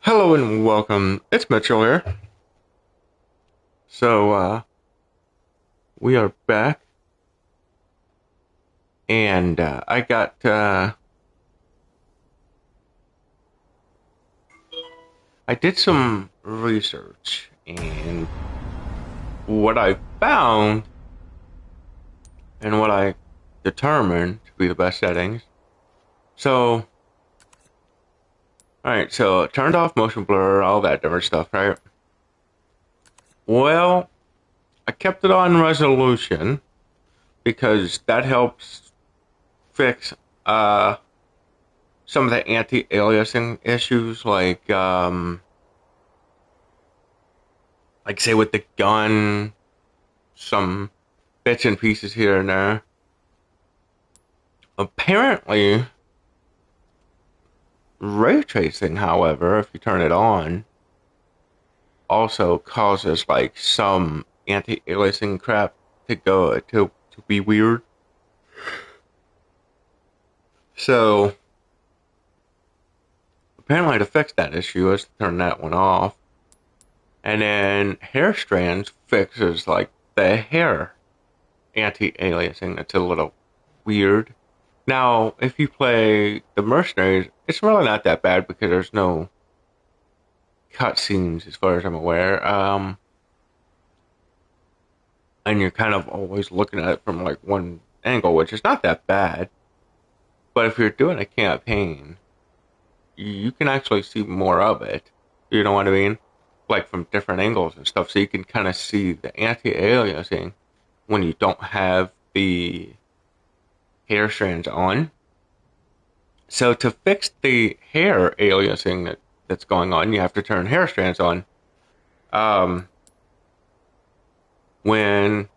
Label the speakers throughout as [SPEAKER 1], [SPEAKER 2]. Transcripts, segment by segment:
[SPEAKER 1] Hello and welcome. It's Mitchell here. We are back, and I did some research, and what I found and what I determined to be the best settings. So, alright, so turned off motion blur, all that different stuff, right? Well, I kept it on resolution because that helps fix some of the anti-aliasing issues, like say with the gun, some bits and pieces here and there. Apparently, ray tracing, however, if you turn it on, also causes like some anti-aliasing crap to be weird. So apparently, to fix that issue is to turn that one off. And then hair strands fixes like the hair anti-aliasing. That's a little weird. Now, if you play the Mercenaries, it's really not that bad because there's no cutscenes as far as I'm aware. And you're kind of always looking at it from like one angle, which is not that bad. But if you're doing a campaign, you can actually see more of it. You know what I mean? Like from different angles and stuff, so you can kind of see the anti-aliasing when you don't have the hair strands on. So to fix the hair aliasing that's going on, you have to turn hair strands on. Um, when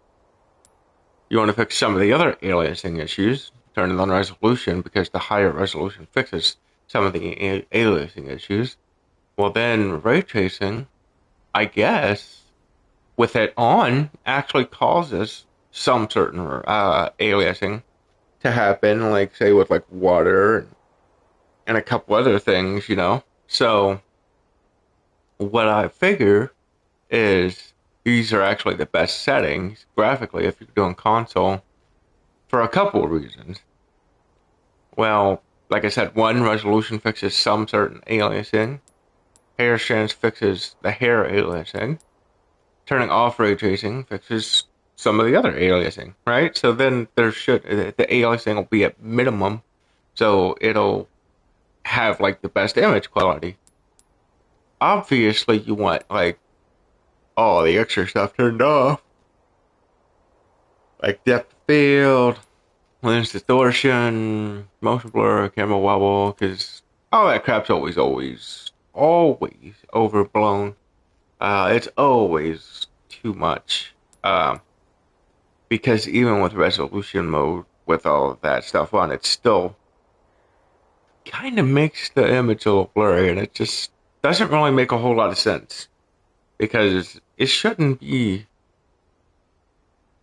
[SPEAKER 1] you want to fix some of the other aliasing issues, turn it on resolution because the higher resolution fixes some of the aliasing issues. Well, then ray tracing, I guess, with it on, actually causes some certain aliasing to happen, like say with like water and a couple other things, you know. So what I figure is these are actually the best settings graphically if you're doing console for a couple of reasons. Well, like I said, one, resolution fixes some certain aliasing. Hair strands fixes the hair aliasing. Turning off ray tracing fixes some of the other aliasing, right? So then the aliasing will be at minimum, so it'll have like the best image quality. Obviously, you want like all the extra stuff turned off, like depth of field, lens distortion, motion blur, camera wobble, because all that crap's always overblown. It's always too much. Because even with resolution mode, with all of that stuff on, it still kind of makes the image a little blurry, and it just doesn't really make a whole lot of sense. Because it shouldn't be,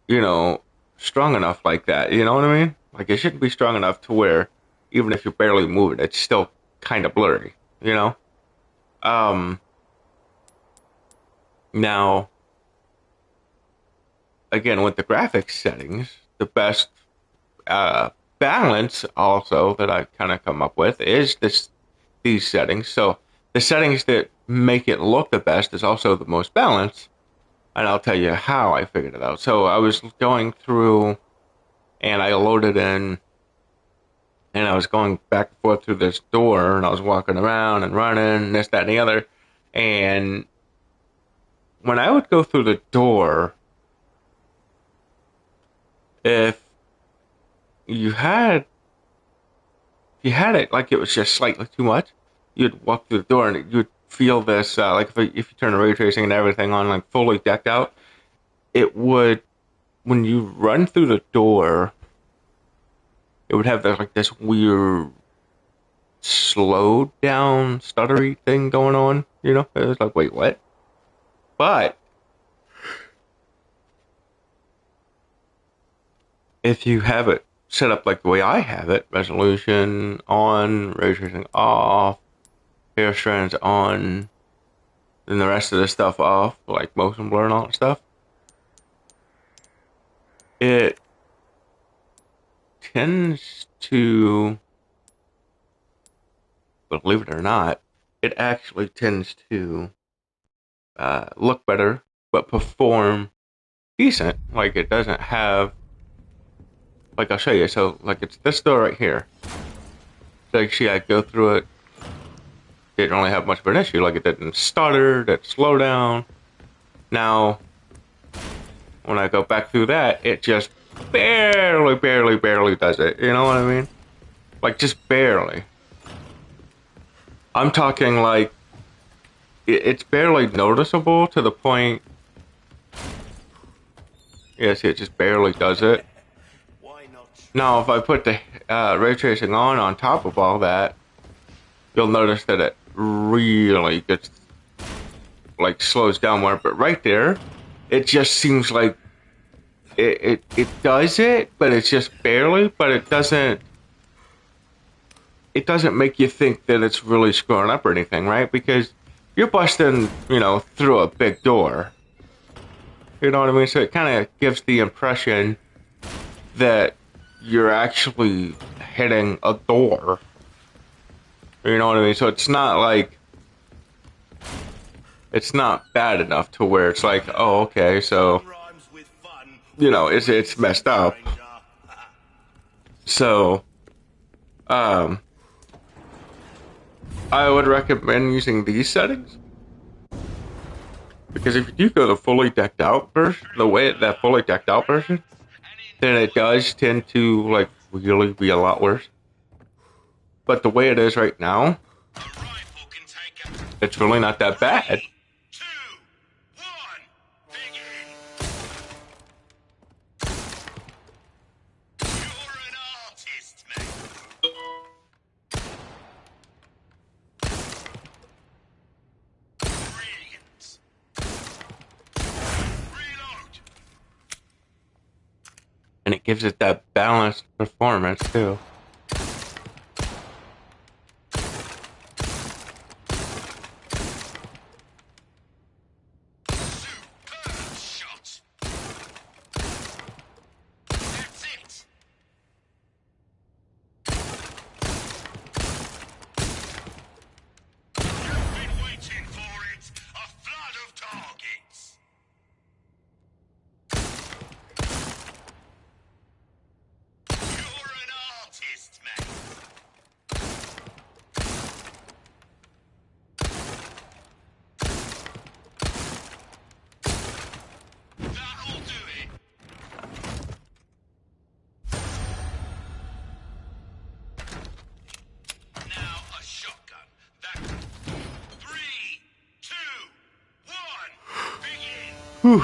[SPEAKER 1] you know, strong enough like that. You know what I mean? Like it shouldn't be strong enough to where even if you're barely moving, it's still kind of blurry. You know. Um. Now, again, with the graphics settings, the best uh, balance also that I've kind of come up with is these settings. So the settings that make it look the best is also the most balanced, and I'll tell you how I figured it out. So I was going through and I loaded in and I was going back and forth through this door and I was walking around and running, this, that, and the other. And when I would go through the door, if you had you had it like it was just slightly too much, you'd walk through the door and you'd feel this, like if you turn the ray tracing and everything on, like fully decked out, it would, when you run through the door, it would have this, like this weird slowed down, stuttery thing going on. You know, it was like, wait, what? But if you have it set up like the way I have it, resolution on, ray tracing off, hair strands on, and the rest of the stuff off, like motion blur and all that stuff, it tends to, believe it or not, it actually tends to look better, but perform decent. Like it doesn't have, like I'll show you. So like it's this door right here. So you see I go through it, didn't really have much of an issue. Like it didn't stutter, didn't slow down. Now, when I go back through that, it just barely does it. You know what I mean? Like just barely. I'm talking like it's barely noticeable to the point. Yeah, see, it just barely does it. Now, if I put the ray tracing on top of all that, you'll notice that it really gets, like, slows down more. But right there, it just seems like it does it, but it's just barely. But it doesn't make you think that it's really screwing up or anything, right? Because you're busting, through a big door. You know what I mean? So it kind of gives the impression that you're actually hitting a door. You know what I mean? So it's not like, it's not bad enough to where it's like, oh, okay, so, it's messed up. So, I would recommend using these settings. Because if you do go the fully decked out version, that fully decked out version, then it does tend to, like, really be a lot worse. But the way it is right now, it's really not that bad. And it gives it that balanced performance too. Whew.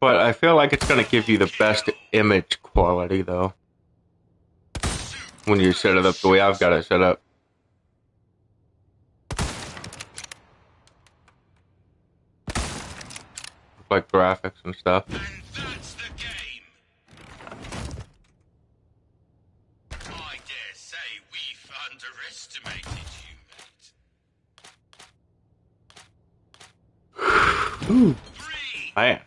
[SPEAKER 1] But I feel like it's going to give you the best image quality, though, when you set it up the way I've got it set up. Like graphics and stuff.
[SPEAKER 2] And that's the game. I dare say we've underestimated you, mate.
[SPEAKER 1] Ooh. Man.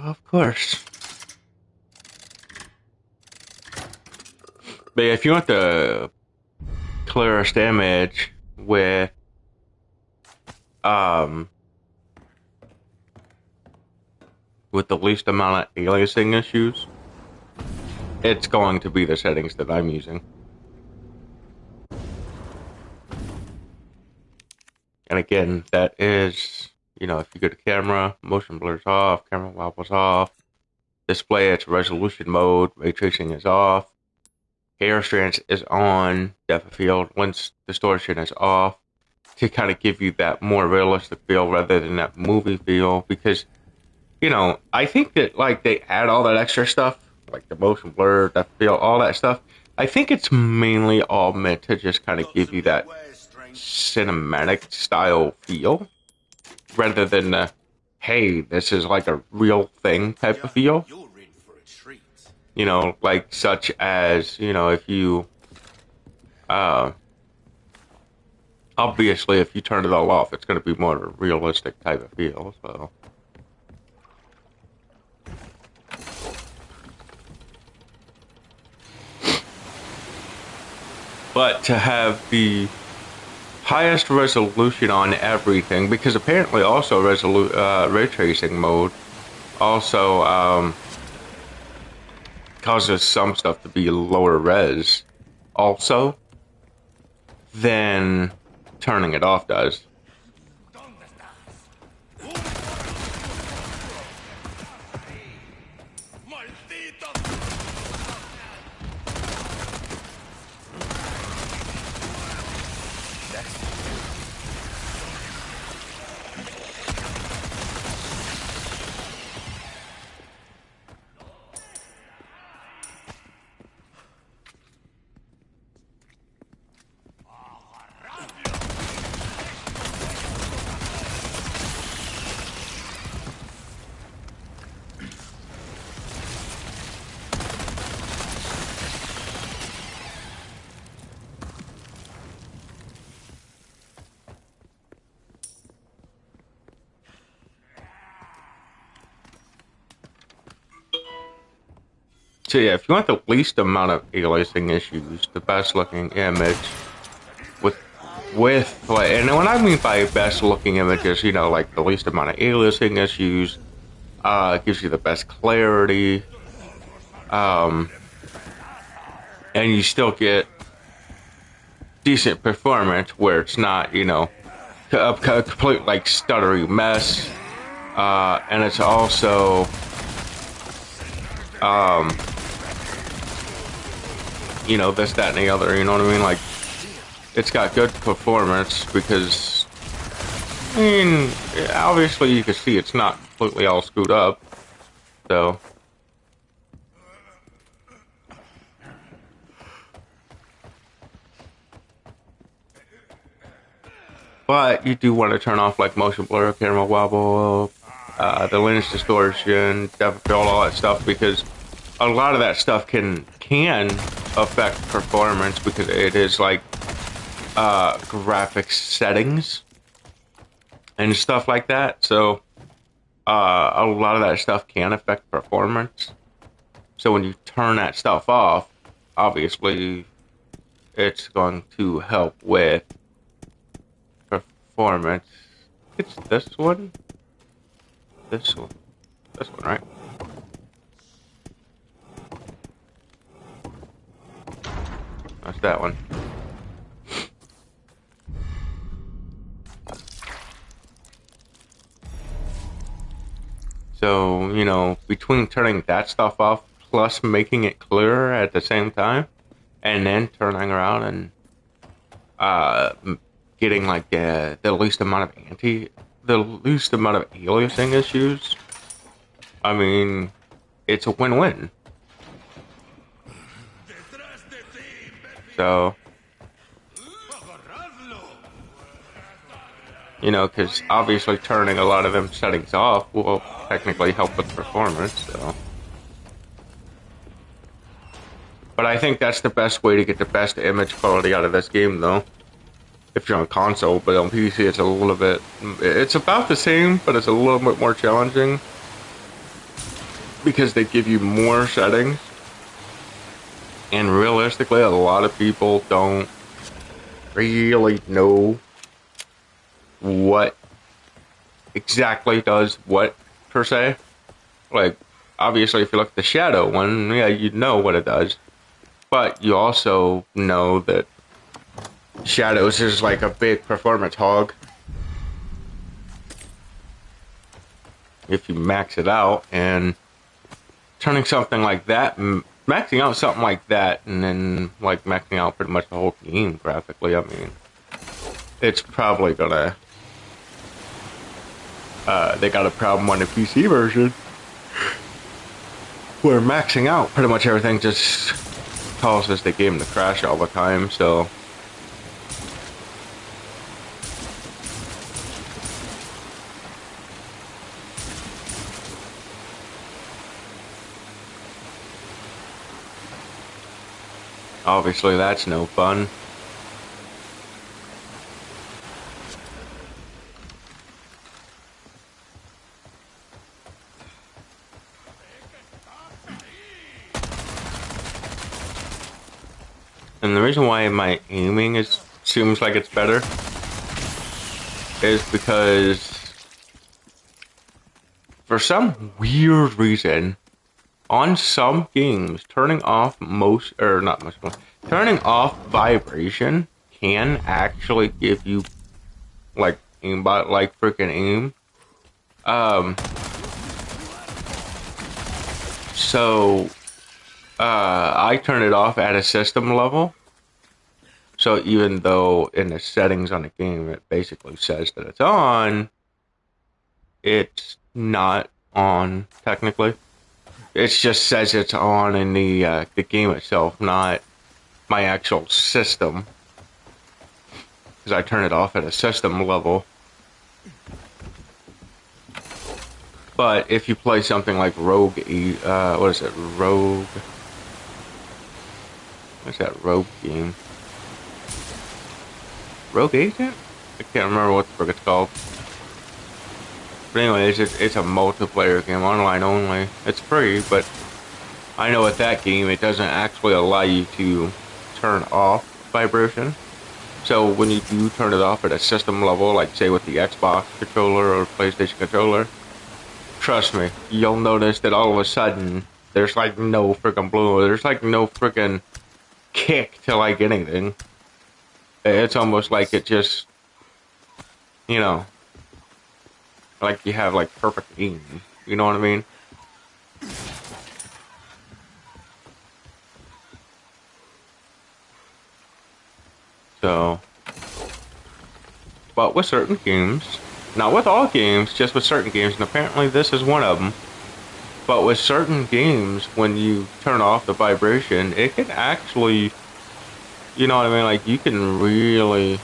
[SPEAKER 1] Of course. But if you want the clearest image with the least amount of aliasing issues, it's going to be the settings that I'm using. And again, that is, you know, if you go to camera, motion blur's off, camera wobble's off, display its resolution mode, ray tracing is off, hair strands is on, depth of field, lens distortion is off, to kind of give you that more realistic feel rather than that movie feel. Because, you know, I think that like they add all that extra stuff, like the motion blur, depth of field, all that stuff. I think it's mainly all meant to just kind of give you that cinematic style feel rather than the, hey, this is like a real thing type of feel. You know, like such as, you know, if you obviously if you turn it all off, it's going to be more of a realistic type of feel. So but to have the highest resolution on everything, because apparently also ray tracing mode also causes some stuff to be lower res also than turning it off does. So yeah, if you want the least amount of aliasing issues, the best looking image with like, and what I mean by best looking images, you know, like the least amount of aliasing issues, gives you the best clarity, and you still get decent performance where it's not, you know, a complete like stuttery mess, and it's also you know, this, that, and the other, you know what I mean? Like, it's got good performance because, I mean, obviously you can see it's not completely all screwed up, so. But you do want to turn off, like, motion blur, camera wobble, the lens distortion, depth of field, all that stuff, because a lot of that stuff can affect performance because it is like graphics settings and stuff like that. So a lot of that stuff can affect performance. So when you turn that stuff off, obviously it's going to help with performance. It's this one, this one, right? That's that one. So, you know, between turning that stuff off plus making it clearer at the same time, and then turning around and getting like the least amount of aliasing issues, I mean, it's a win-win. So, you know, because obviously turning a lot of them settings off will technically help with performance, so. But I think that's the best way to get the best image quality out of this game, though. If you're on console, but on PC it's about the same, but it's a little bit more challenging. because they give you more settings. And realistically, a lot of people don't really know what exactly does what, per se. Like, obviously, if you look at the shadow one, yeah, you know what it does. But you also know that shadows is like a big performance hog. If you max it out, and turning something like that, maxing out something like that, and then like maxing out pretty much the whole game graphically, I mean, it's probably gonna. They got a problem on the PC version where maxing out pretty much everything just causes the game to crash all the time. So obviously that's no fun. And the reason why my aiming seems like it's better is because for some weird reason on some games turning off turning off vibration can actually give you like aimbot like freaking aim. Um so I turn it off at a system level. So even though in the settings on the game it basically says that it's on, it's not on technically. It just says it's on in the game itself, not my actual system, because I turn it off at a system level. But if you play something like Rogue, what is it? Rogue. What's that Rogue game? Rogue Agent? I can't remember what the frick it's called. But anyways, it's a multiplayer game, online only. It's free, but I know with that game, it doesn't actually allow you to turn off vibration. So when you do turn it off at a system level, like say with the Xbox controller or PlayStation controller, trust me, you'll notice that all of a sudden, there's like no freaking blue, there's like no freaking kick to like anything. It's almost like it just, you know, like you have like perfect aim. You know what I mean? So, but with certain games, not with all games, just with certain games, and apparently this is one of them. But with certain games, when you turn off the vibration, it can actually, you know what I mean? Like you can really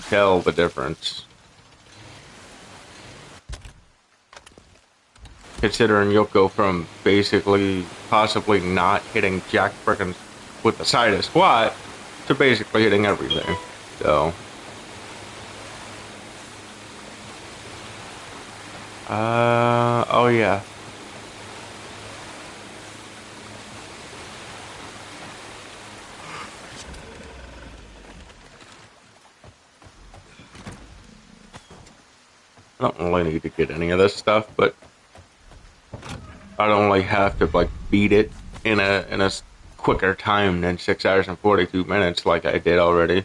[SPEAKER 1] tell the difference. Considering you'll go from basically possibly not hitting jack frickin' with the side of squat to basically hitting everything. So, oh yeah. I don't really need to get any of this stuff, but I'd only have to like beat it in a quicker time than 6 hours and 42 minutes like I did already.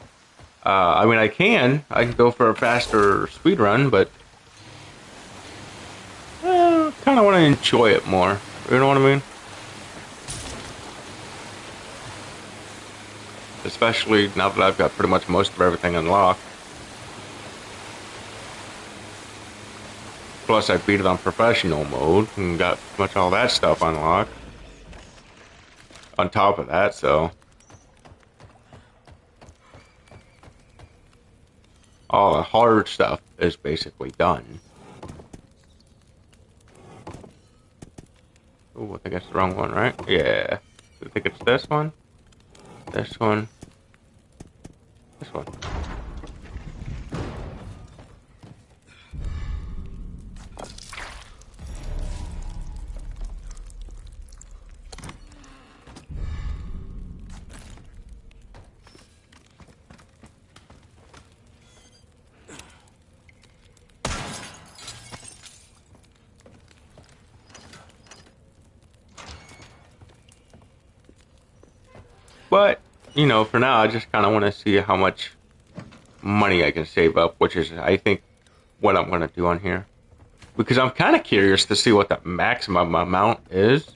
[SPEAKER 1] I mean, I can go for a faster speed run, but kind of want to enjoy it more. You know what I mean? Especially now that I've got pretty much most of everything unlocked. Plus, I beat it on professional mode and got pretty much all that stuff unlocked. On top of that, so all the hard stuff is basically done. Oh, I think it's the wrong one, right? Yeah. I think it's this one. This one. This one. But, you know, for now, I just kind of want to see how much money I can save up, which is, I think, what I'm going to do on here. Because I'm kind of curious to see what the maximum amount is.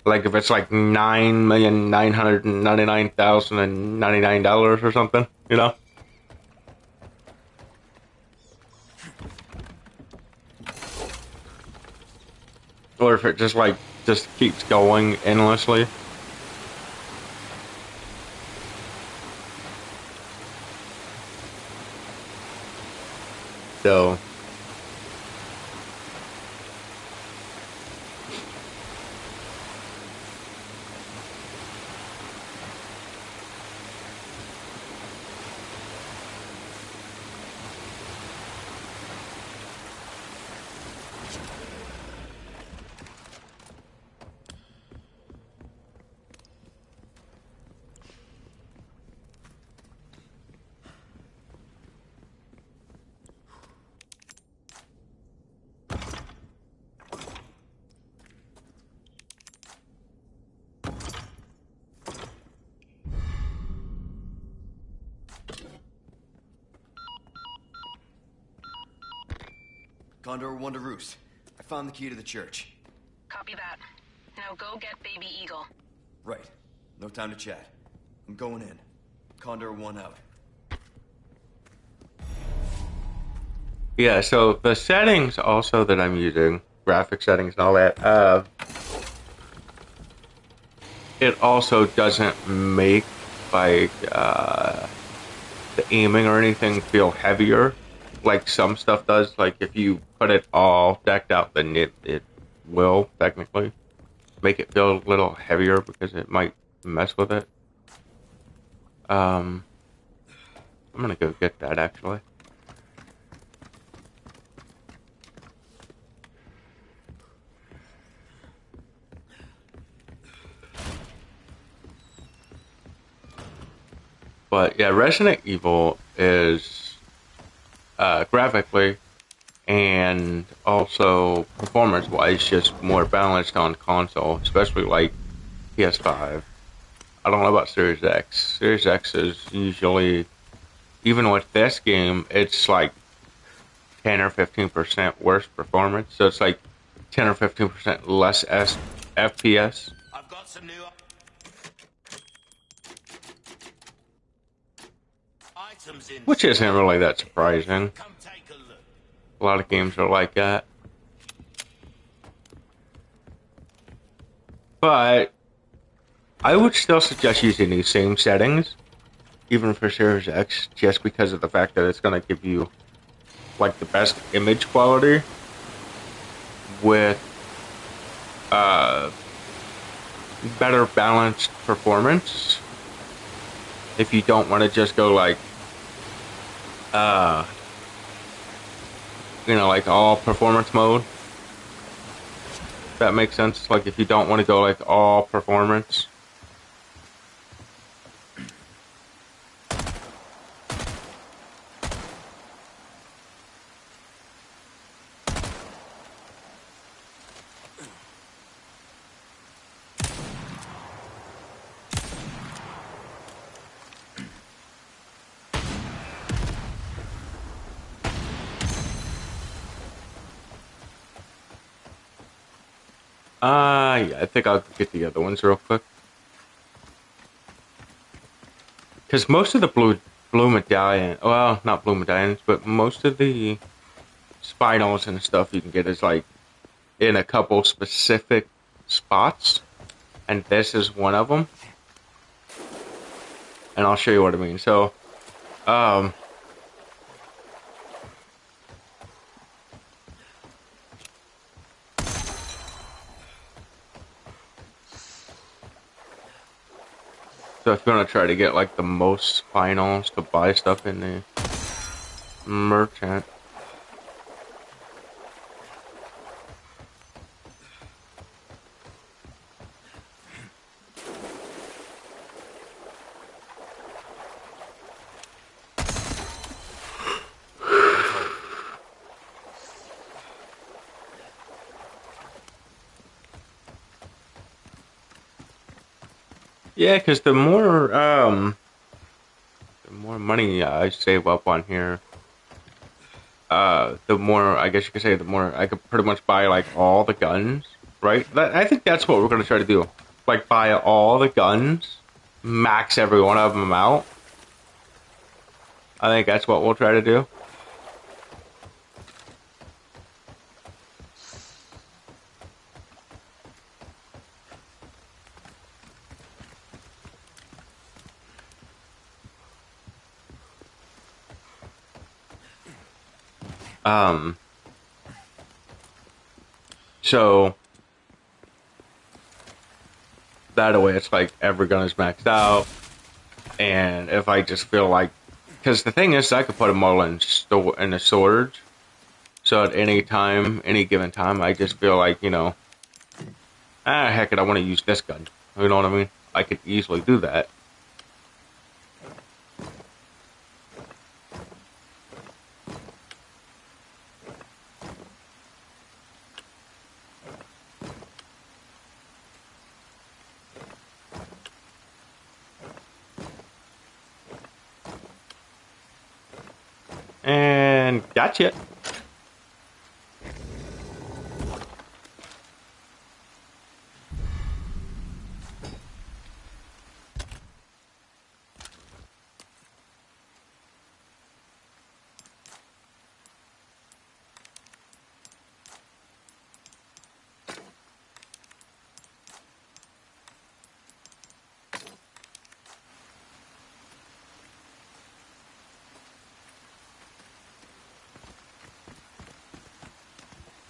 [SPEAKER 1] Like, if it's like $9,999,099 or something, you know? Or if it just, like, just keeps going endlessly. So,
[SPEAKER 3] Condor 1 to Roost. I found the key to the church.
[SPEAKER 4] Copy that. Now go get Baby Eagle.
[SPEAKER 3] Right. No time to chat. I'm going in. Condor 1 out.
[SPEAKER 1] yeah, so the settings also that I'm using, graphic settings and all that, it also doesn't make, like, the aiming or anything feel heavier like some stuff does. Like, if you put it all decked out, then it will technically make it feel a little heavier because it might mess with it. I'm gonna go get that actually. But yeah, Resident Evil is graphically and also performance-wise just more balanced on console, especially like PS5. I don't know about Series X. Series X is usually, even with this game, it's like 10 or 15% worse performance. So it's like 10 or 15% less FPS,
[SPEAKER 2] I've got some new items in
[SPEAKER 1] which isn't
[SPEAKER 2] stock.
[SPEAKER 1] really that surprising.
[SPEAKER 2] Come take a look.
[SPEAKER 1] A lot of games are like that. But I would still suggest using these same settings, even for Series X, just because of the fact that it's going to give you like the best image quality with better balanced performance. If you don't want to just go like uh like all performance mode. If that makes sense. Like, if you don't want to go like all performance. Yeah, I think I'll get the other ones real quick. Because most of the blue medallion, well, not blue medallions, but most of the spinels and stuff you can get is like in a couple specific spots, and this is one of them. And I'll show you what I mean. So, um, so if you want to try to get like the most spinels to buy stuff in the merchant. Yeah, because the more money I save up on here, the more I guess you could say the more I could pretty much buy like all the guns, right? I think that's what we're gonna try to do. Like buy all the guns, max every one of them out. I think that's what we'll try to do. Um, so that way it's like every gun is maxed out, and if I just feel like, because the thing is, I could put them all in the storage. So at any time, any given time, I just feel like heck it, I want to use this gun. You know what I mean? I could easily do that. And gotcha.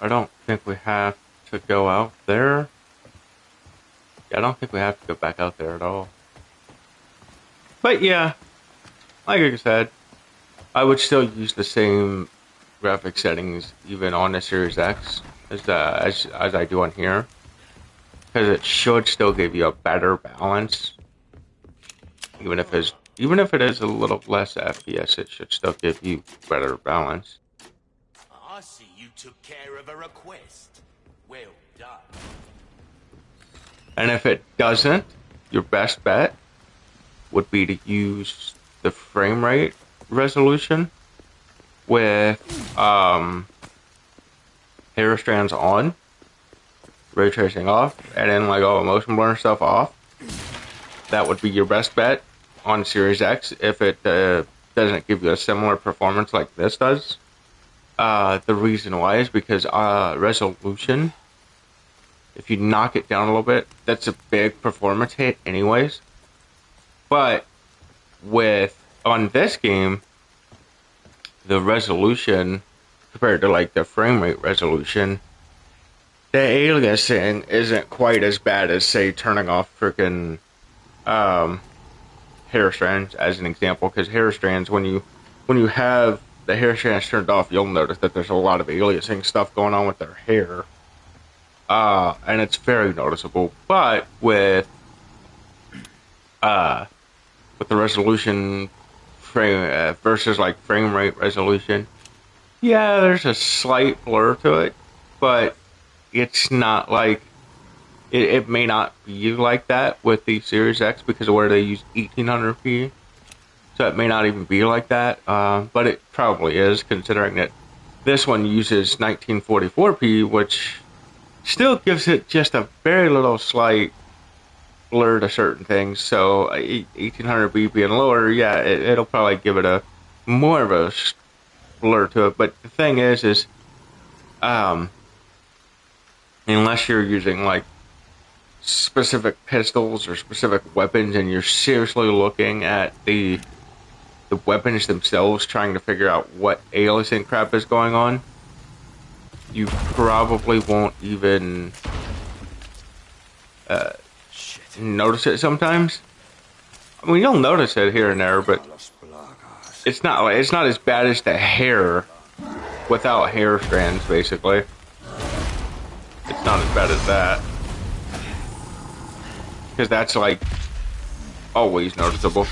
[SPEAKER 1] I don't think we have to go out there. Yeah, I don't think we have to go back out there at all. But yeah, like I said, I would still use the same graphic settings even on the Series X as I do on here, because it should still give you a better balance. Even if it is a little less FPS, it should still give you better balance.
[SPEAKER 2] I see you took care of a request. Well done.
[SPEAKER 1] And if it doesn't, your best bet would be to use the frame rate resolution with hair strands on, ray tracing off, and then like all motion blur stuff off. That would be your best bet on Series X if it doesn't give you a similar performance like this does. The reason why is because resolution, if you knock it down a little bit, that's a big performance hit anyways. But on this game, the resolution compared to like the frame rate resolution, the aliasing isn't quite as bad as say turning off freaking hair strands as an example. Because hair strands, when you have the hair strands turned off, you'll notice that there's a lot of aliasing stuff going on with their hair, and it's very noticeable. But with the resolution frame versus like frame rate resolution, yeah, there's a slight blur to it, but it's not like it may not be like that with the Series X because of where they use 1800p. So it may not even be like that, but it probably is, considering that this one uses 1944p, which still gives it just a very little slight blur to certain things. So 1800p being lower, yeah, it'll probably give it a more of a blur to it. But the thing is unless you're using like specific pistols or specific weapons, and you're seriously looking at the weapons themselves, trying to figure out what aliasing crap is going on, you probably won't even notice it sometimes. I mean, you'll notice it here and there, but it's not as bad as the hair without hair strands, basically. It's not as bad as that. Because that's like always noticeable.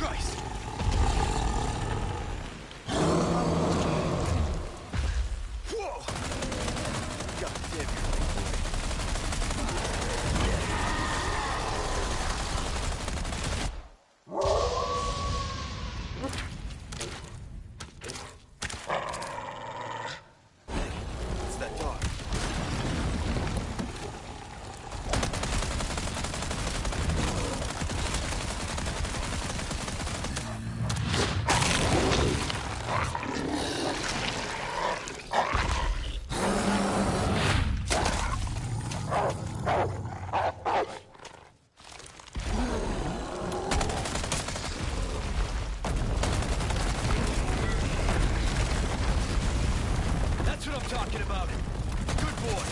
[SPEAKER 2] about it. Good boy.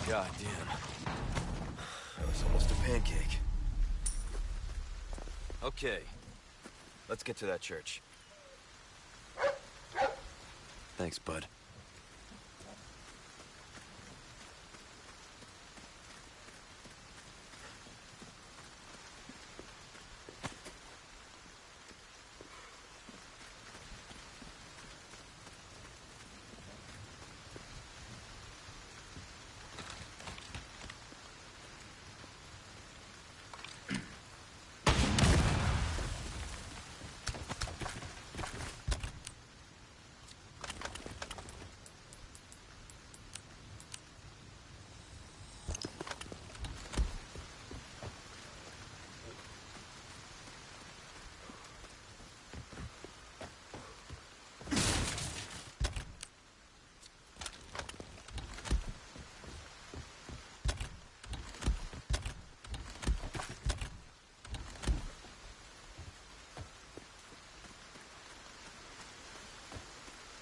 [SPEAKER 3] God damn. That was almost a pancake. Okay. Let's get to that church. Thanks, bud.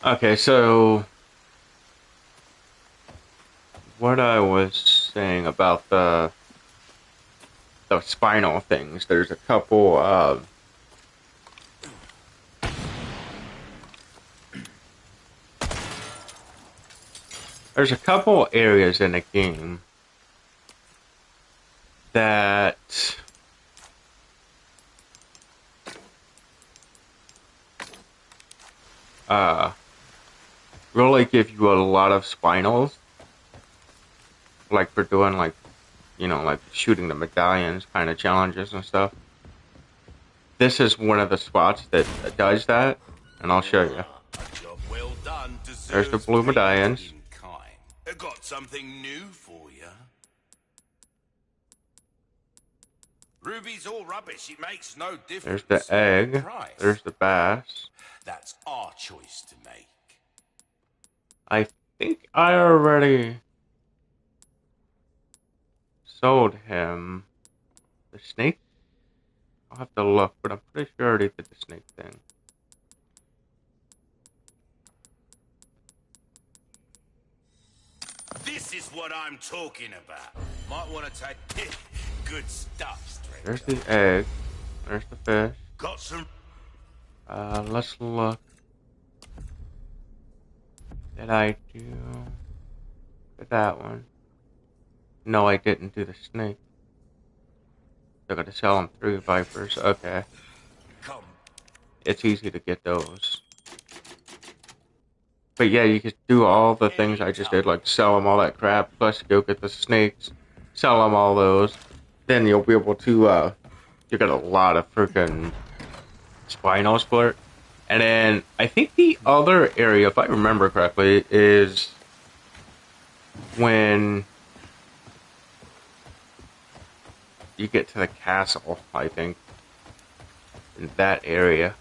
[SPEAKER 1] Okay, so what I was saying about the spinal things, there's a couple areas in the game that uh really give you a lot of spinals, like for doing like, you know, like shooting the medallions kind of challenges and stuff. This is one of the spots that does that, and I'll show you.
[SPEAKER 2] A job well done
[SPEAKER 1] There's the
[SPEAKER 2] deserves
[SPEAKER 1] blue
[SPEAKER 2] payment
[SPEAKER 1] medallions.
[SPEAKER 2] in kind. I got something new for you. Ruby's all rubbish. It makes no difference.
[SPEAKER 1] There's the egg.
[SPEAKER 2] Price.
[SPEAKER 1] There's the bass.
[SPEAKER 2] That's our choice to make.
[SPEAKER 1] I think I already sold him the snake. I'll have to look, but I'm pretty sure I already did the snake thing.
[SPEAKER 2] This is what I'm talking about. Might want to take good stuff, stranger.
[SPEAKER 1] There's the egg. There's the fish.
[SPEAKER 2] Got some.
[SPEAKER 1] Let's look. Did I do that one? No, I didn't do the snake. I gotta sell them 3 vipers. Okay.
[SPEAKER 2] Come.
[SPEAKER 1] It's easy to get those. But yeah, you could do all the things I just did, like sell them all that crap, plus go get the snakes, sell them all those. Then you'll be able to, you got a lot of freaking spinal split. And then I think the other area, if I remember correctly, is when you get to the castle, I think, in that area.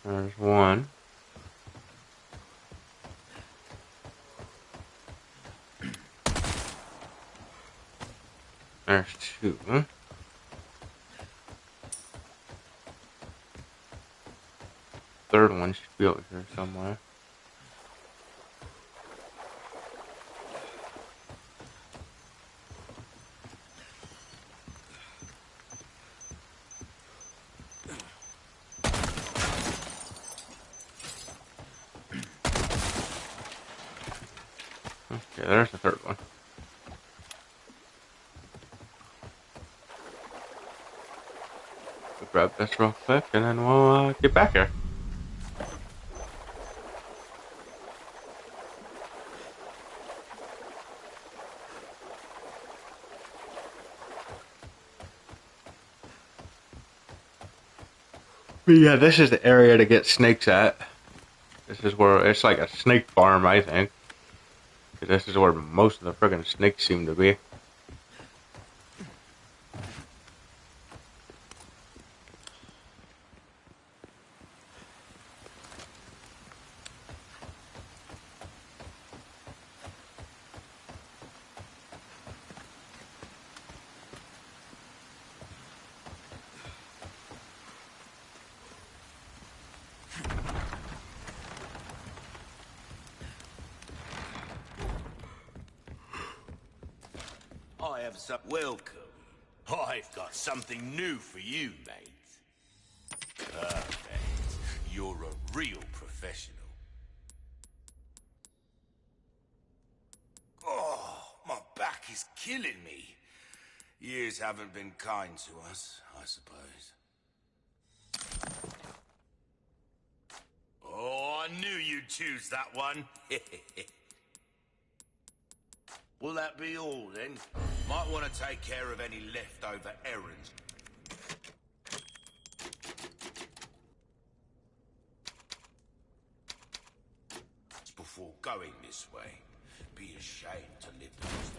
[SPEAKER 1] There's one. There's 2. Third one should be over here somewhere. Okay, there's the third one. We'll grab this real quick and then we'll get back here. But yeah, this is the area to get snakes at. This is where it's like a snake farm, I think. This is where most of the friggin' snakes seem to be.
[SPEAKER 2] I have some... Welcome. I've got something new for you, mate. Perfect. You're a real professional. Oh, my back is killing me. Years haven't been kind to us, I suppose. Oh, I knew you'd choose that one. Will that be all, then? Might want to take care of any leftover errands. Before going this way, be ashamed to live those.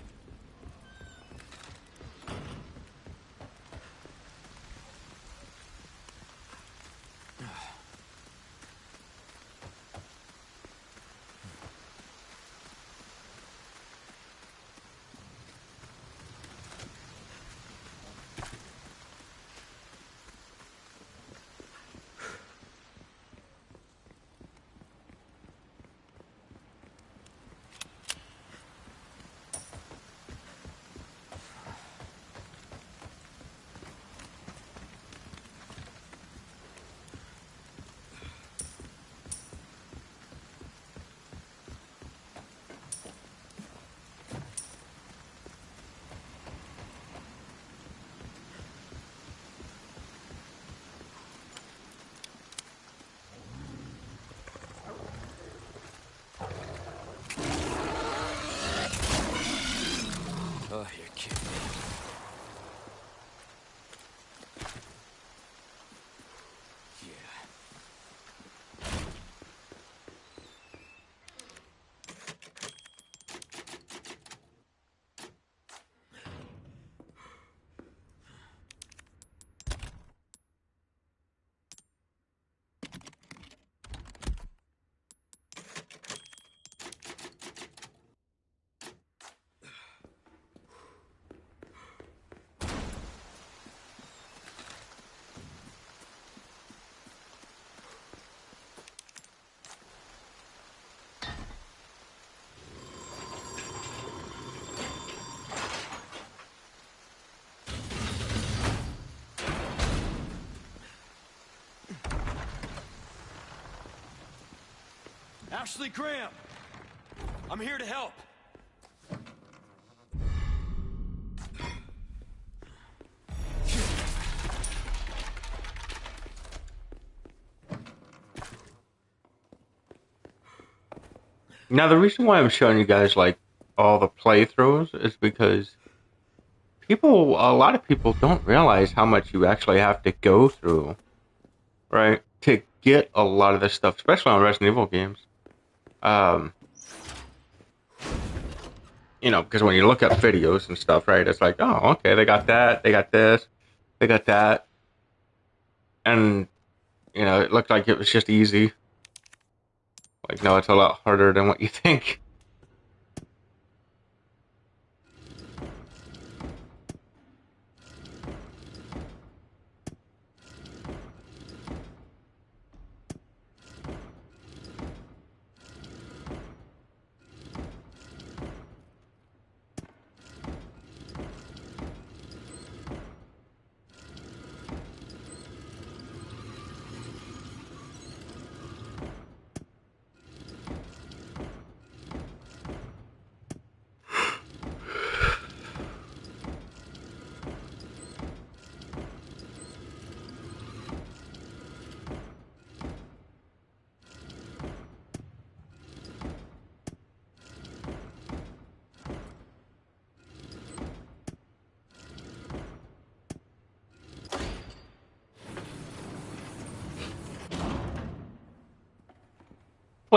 [SPEAKER 3] Oh, you're kidding me. Yeah. Ashley Graham! I'm here to help.
[SPEAKER 1] Now, the reason why I'm showing you guys like all the playthroughs is because a lot of people don't realize how much you actually have to go through, right, to get a lot of this stuff, especially on Resident Evil games. Um, because when you look up videos and stuff, right, it's like, oh, okay, they got that, they got this, they got that, and it looked like it was just easy. Like, no, it's a lot harder than what you think.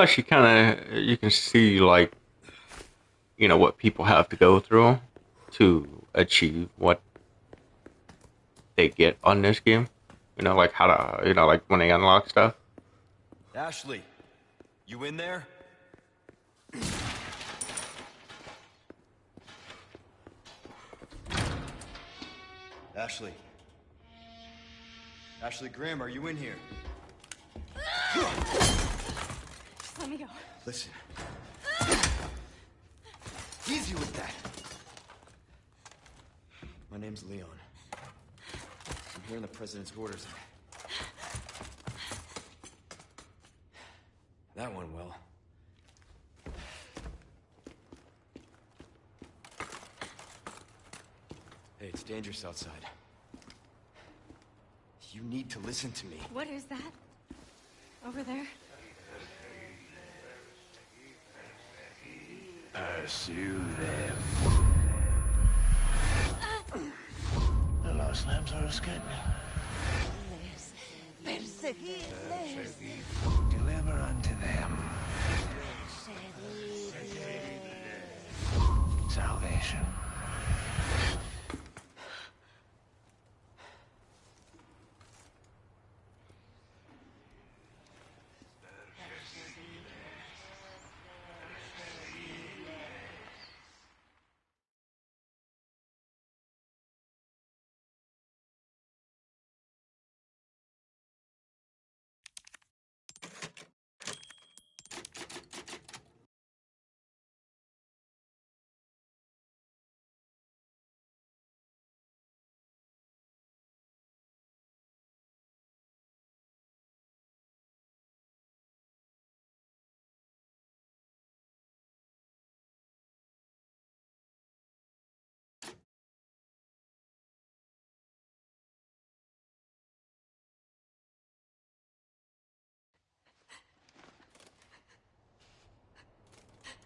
[SPEAKER 1] plus, you can see like what people have to go through to achieve what they get on this game. Like how to like when they unlock stuff.
[SPEAKER 3] Ashley, you in there? Ashley. Ashley Graham, are you in here?
[SPEAKER 5] Just let me go.
[SPEAKER 3] Listen. Easy with that. My name's Leon. I'm here in the president's orders. That went well. Hey, it's dangerous outside. You need to listen to me.
[SPEAKER 5] What is that? Over there?
[SPEAKER 6] Pursue them. The lost lambs are escaping.
[SPEAKER 5] Perseguirles.
[SPEAKER 6] Deliver unto them salvation.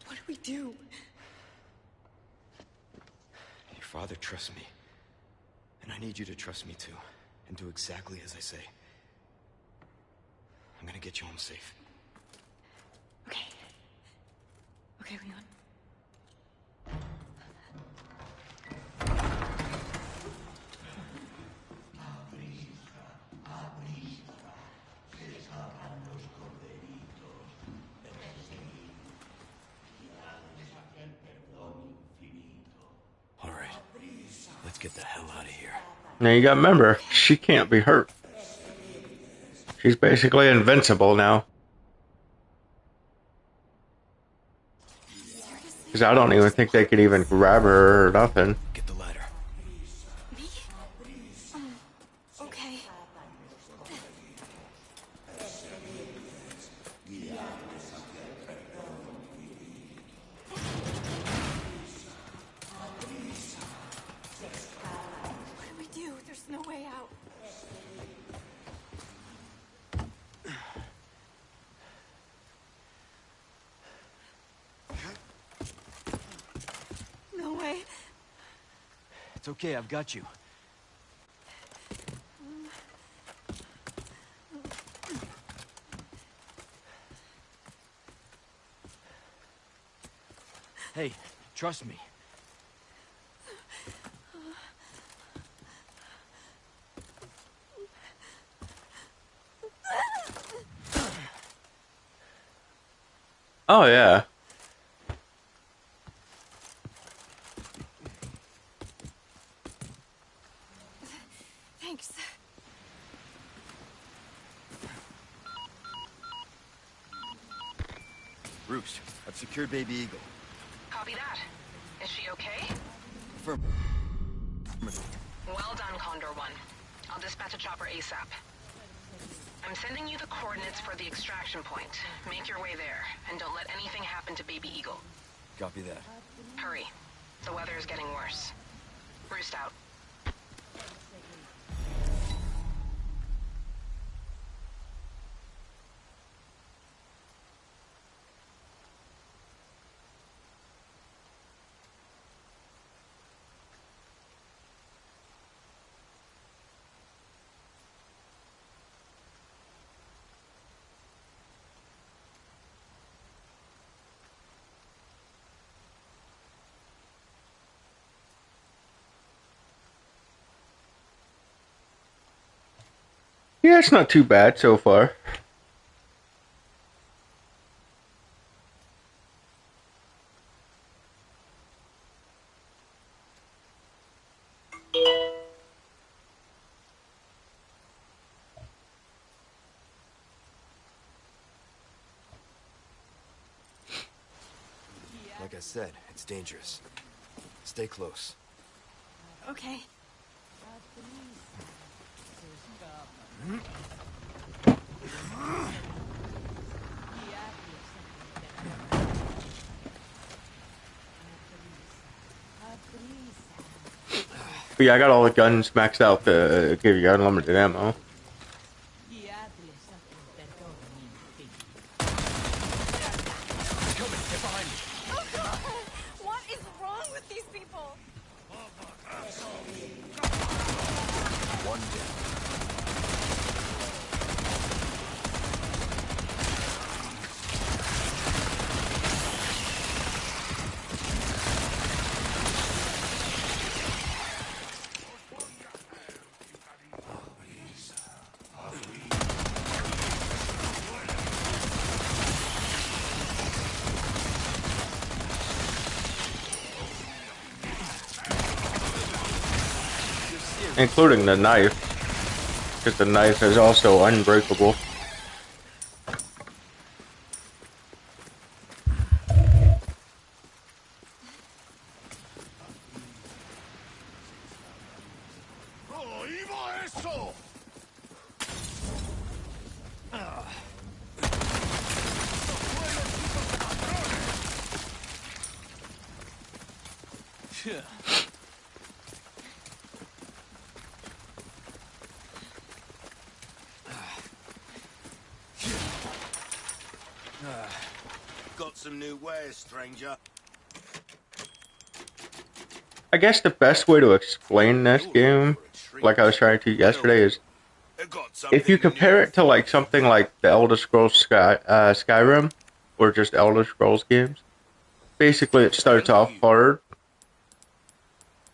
[SPEAKER 5] What do we do?
[SPEAKER 3] Your father trusts me. And I need you to trust me too. And do exactly as I say. I'm gonna get you home safe.
[SPEAKER 5] Okay. Okay, Leon.
[SPEAKER 3] All right. Let's get the hell out of here.
[SPEAKER 1] Now you gotta remember, she can't be hurt. She's basically invincible now. Because I don't even think they could even grab her or nothing.
[SPEAKER 3] Get the ladder.
[SPEAKER 5] Me? Okay. What do we do? There's no way out. No way.
[SPEAKER 3] It's okay, I've got you. Hey, trust me.
[SPEAKER 1] Oh yeah.
[SPEAKER 5] Thanks.
[SPEAKER 3] Roost, I've secured Baby Eagle.
[SPEAKER 4] Copy that. Is she okay?
[SPEAKER 3] Affirm.
[SPEAKER 4] Well done, Condor 1. I'll dispatch a chopper ASAP. I'm sending you the coordinates for the extraction point. Make your way there, and don't let anything happen to Baby Eagle.
[SPEAKER 3] Copy that.
[SPEAKER 4] Hurry. The weather is getting worse. Roost out.
[SPEAKER 1] Yeah, it's not too bad so far.
[SPEAKER 3] Like I said, it's dangerous. Stay close.
[SPEAKER 5] Okay.
[SPEAKER 1] But yeah, I got all the guns maxed out to give you unlimited ammo.
[SPEAKER 5] Oh God! What is wrong with these people?
[SPEAKER 3] One down.
[SPEAKER 1] Including the knife. Because the knife is also unbreakable.
[SPEAKER 2] Got some new wares, stranger.
[SPEAKER 1] I guess the best way to explain this game, like I was trying to yesterday, is if you compare it to like something like the Elder Scrolls Skyrim, or just Elder Scrolls games, basically it starts off hard,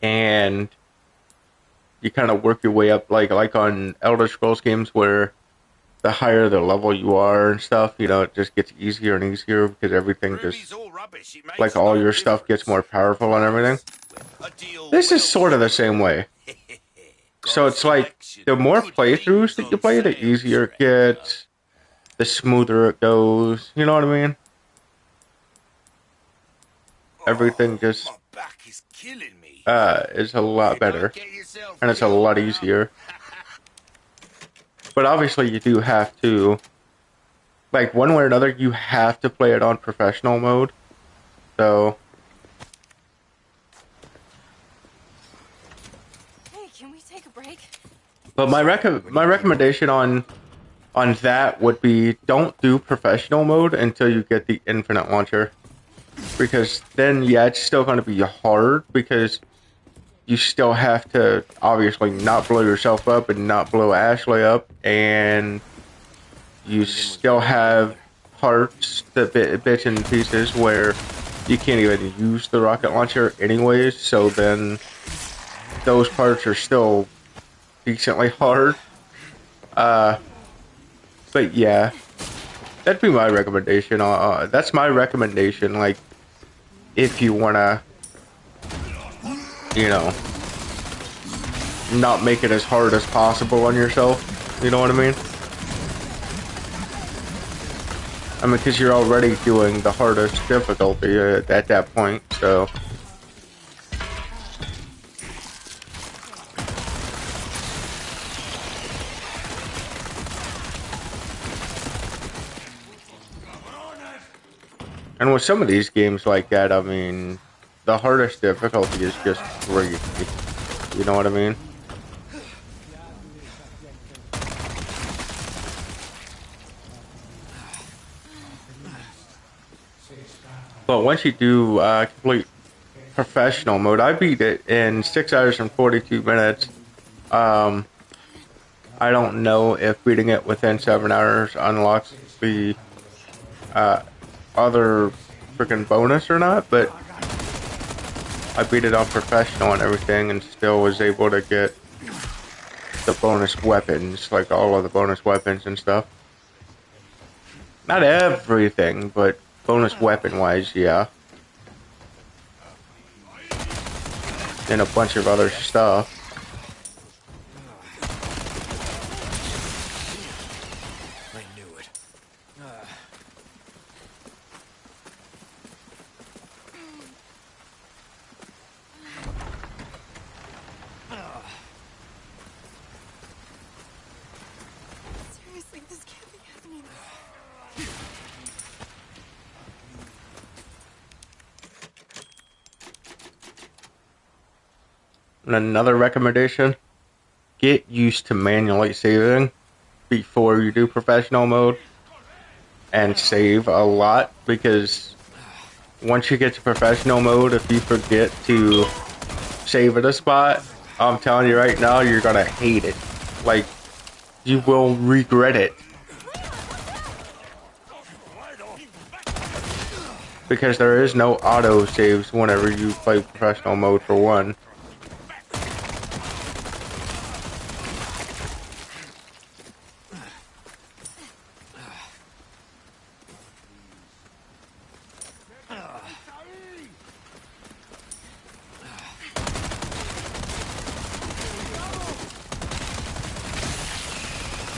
[SPEAKER 1] and you kind of work your way up, like on Elder Scrolls games where the higher the level you are and stuff, you know, it just gets easier and easier because everything just, like all your stuff gets more powerful and everything. This is sort of the same way. So it's like, the more playthroughs that you play, the easier it gets, the smoother it goes, you know what I mean? Everything just is a lot better, and it's a lot easier. But obviously you do have to, like, one way or another, you have to play it on professional mode. So
[SPEAKER 5] Hey, can we take a break?
[SPEAKER 1] but my recommendation on that would be, don't do professional mode until you get the infinite launcher, because then yeah, it's still going to be hard because you still have to obviously not blow yourself up and not blow Ashley up, and you still have parts that bits and pieces where you can't even use the rocket launcher anyways, so then those parts are still decently hard. But yeah, that'd be my recommendation. That's my recommendation, like, if you wanna, you know, not make it as hard as possible on yourself, you know what I mean? I mean, because you're already doing the hardest difficulty at that point, so. And with some of these games like that, I mean, the hardest difficulty is just crazy. You know what I mean? But once you do complete professional mode, I beat it in 6 hours and 42 minutes. I don't know if beating it within 7 hours unlocks the other freaking bonus or not, but I beat it on professional and everything and still was able to get the bonus weapons, like all of the bonus weapons and stuff. Not everything, but bonus weapon-wise, yeah. And a bunch of other stuff.
[SPEAKER 3] I knew it.
[SPEAKER 5] Seriously, this can't be happening.
[SPEAKER 1] And another recommendation, get used to manually saving before you do professional mode. And save a lot, because once you get to professional mode, if you forget to save at a spot, I'm telling you right now, you're gonna hate it. Like, you will regret it. Because there is no auto saves whenever you play professional mode, for one.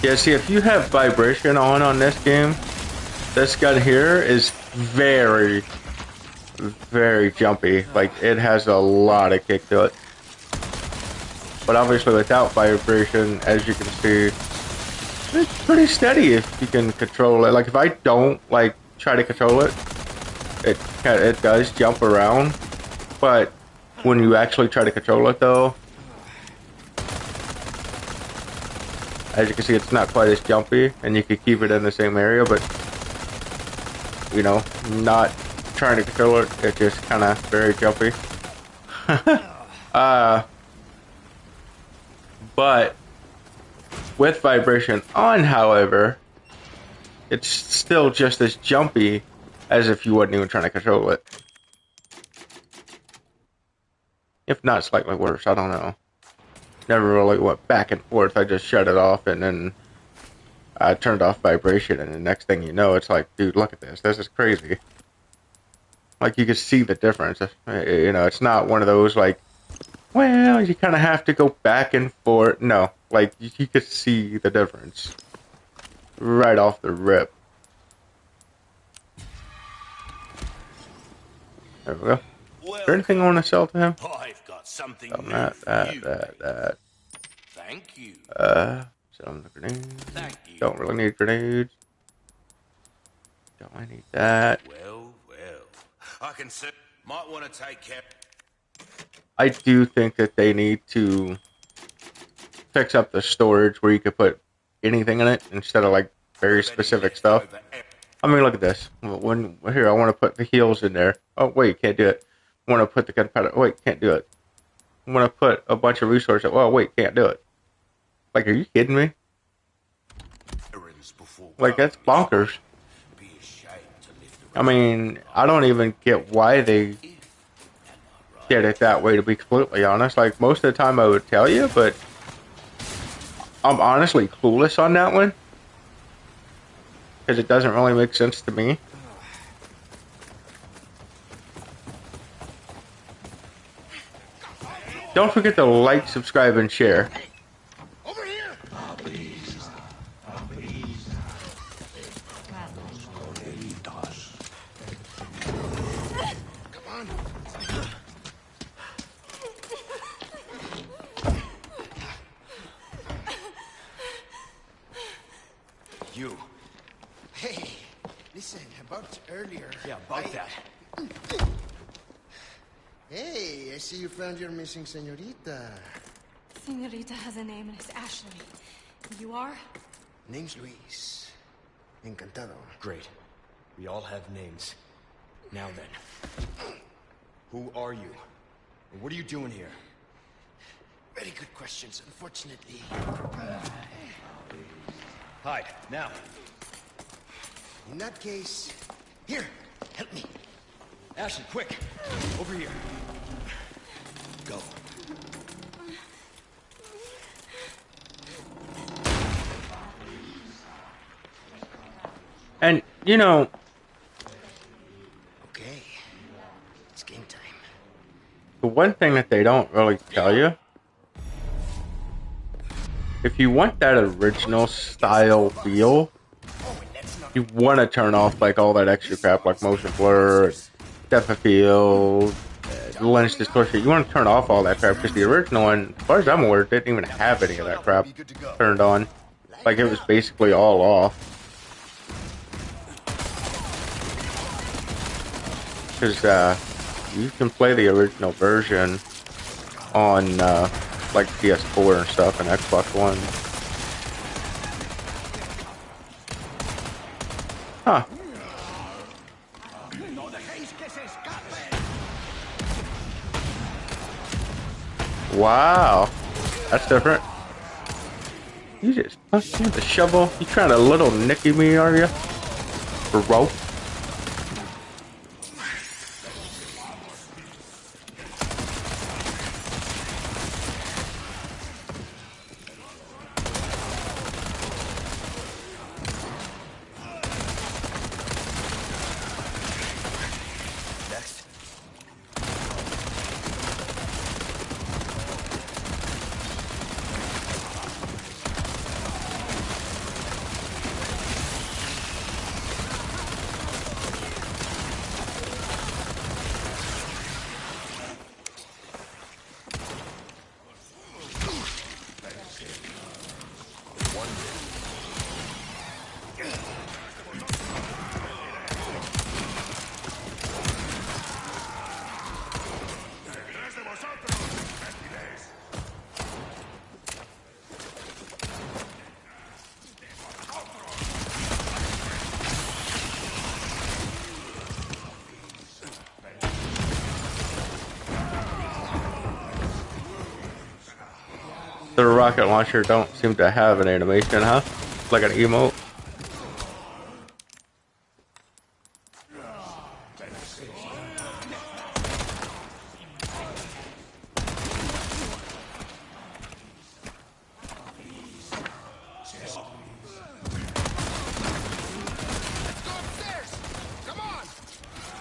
[SPEAKER 1] Yeah, see, if you have vibration on this game, this gun here is very, very jumpy. Like, it has a lot of kick to it. But obviously without vibration, as you can see, it's pretty steady if you can control it. Like, if I don't, like, try to control it, it does jump around. But when you actually try to control it, though, as you can see, it's not quite as jumpy, and you can keep it in the same area, but, you know, not trying to control it, it's just kind of very jumpy. But with vibration on, however, it's still just as jumpy as if you wasn't even trying to control it. If not slightly worse, I don't know. Never really went back and forth. I just shut it off, and then I turned off vibration, and the next thing you know, it's like, dude, look at this. This is crazy. Like, you can see the difference. You know, it's not one of those, like, well, you kind of have to go back and forth. No, like, you could see the difference right off the rip. There we go. Is there anything I want to sell to him?
[SPEAKER 2] I've got something
[SPEAKER 1] Oh,
[SPEAKER 2] new
[SPEAKER 1] that,
[SPEAKER 2] for
[SPEAKER 1] that,
[SPEAKER 2] you.
[SPEAKER 1] that.
[SPEAKER 2] Thank you.
[SPEAKER 1] Sell him the grenades.
[SPEAKER 2] Thank you.
[SPEAKER 1] Don't really need grenades. Don't I need that?
[SPEAKER 2] Well, I can say might want to take care.
[SPEAKER 1] I do think that they need to fix up the storage where you could put anything in it instead of, like, very specific stuff. I mean, look at this. When here, I want to put the heals in there. Oh, wait, can't do it. I want to put the gunpowder. Oh, wait, can't do it. I want to put a bunch of resources. Oh, wait, can't do it. Like, are you kidding me? Like, that's bonkers. I mean, I don't even get why they did it that way, to be completely honest. Like, most of the time I would tell you, but I'm honestly clueless on that one. Because it doesn't really make sense to me. Don't forget to like, subscribe, and share.
[SPEAKER 2] Over here. Come on.
[SPEAKER 3] You.
[SPEAKER 7] Hey, listen, about earlier.
[SPEAKER 3] Yeah, about that.
[SPEAKER 7] Hey, I see you found your missing señorita.
[SPEAKER 5] Senorita has a name and it's Ashley. You are?
[SPEAKER 7] Name's Luis. Encantado.
[SPEAKER 3] Great. We all have names. Now then. Who are you? And what are you doing here?
[SPEAKER 7] Very good questions, unfortunately.
[SPEAKER 3] Hide, now.
[SPEAKER 7] In that case, here, help me.
[SPEAKER 3] Ashley, quick! Over here. Go.
[SPEAKER 1] And, you know,
[SPEAKER 7] Okay. It's game time.
[SPEAKER 1] the one thing that they don't really tell you, if you want that original style feel, you want to turn off like all that extra crap like motion blur, depth of field, lens distortion. You want to turn off all that crap because the original one, as far as I'm aware, didn't even have any of that crap turned on. Like it was basically all off. Because you can play the original version on like PS4 and stuff and Xbox One. Huh. Wow. That's different. You just fucking with the shovel. You trying to little nicky me, are you? Bro.
[SPEAKER 3] Next.
[SPEAKER 1] The rocket launcher don't seem to have an animation, huh? Like an emote.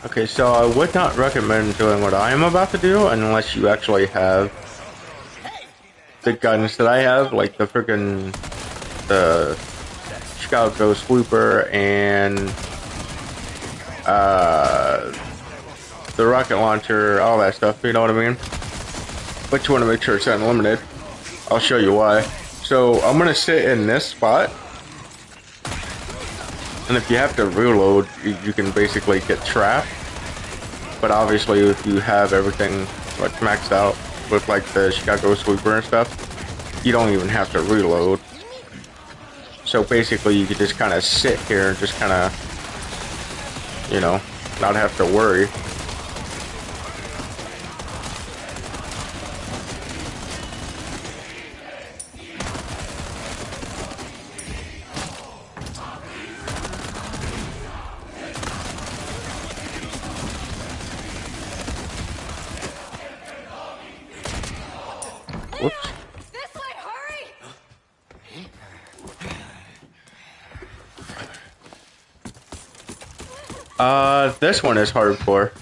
[SPEAKER 1] Okay, so I would not recommend doing what I am about to do unless you actually have the guns that I have, like the freaking Chicago Swooper and the rocket launcher, all that stuff. You know what I mean? But you want to make sure it's unlimited. I'll show you why. So I'm gonna sit in this spot, and if you have to reload, you can basically get trapped. But obviously, if you have everything like maxed out with like the Chicago Sweeper and stuff, you don't even have to reload. So basically, you could just kind of sit here and just kind of, you know, not have to worry. Whoops.
[SPEAKER 5] This way, hurry!
[SPEAKER 1] This one is hardcore.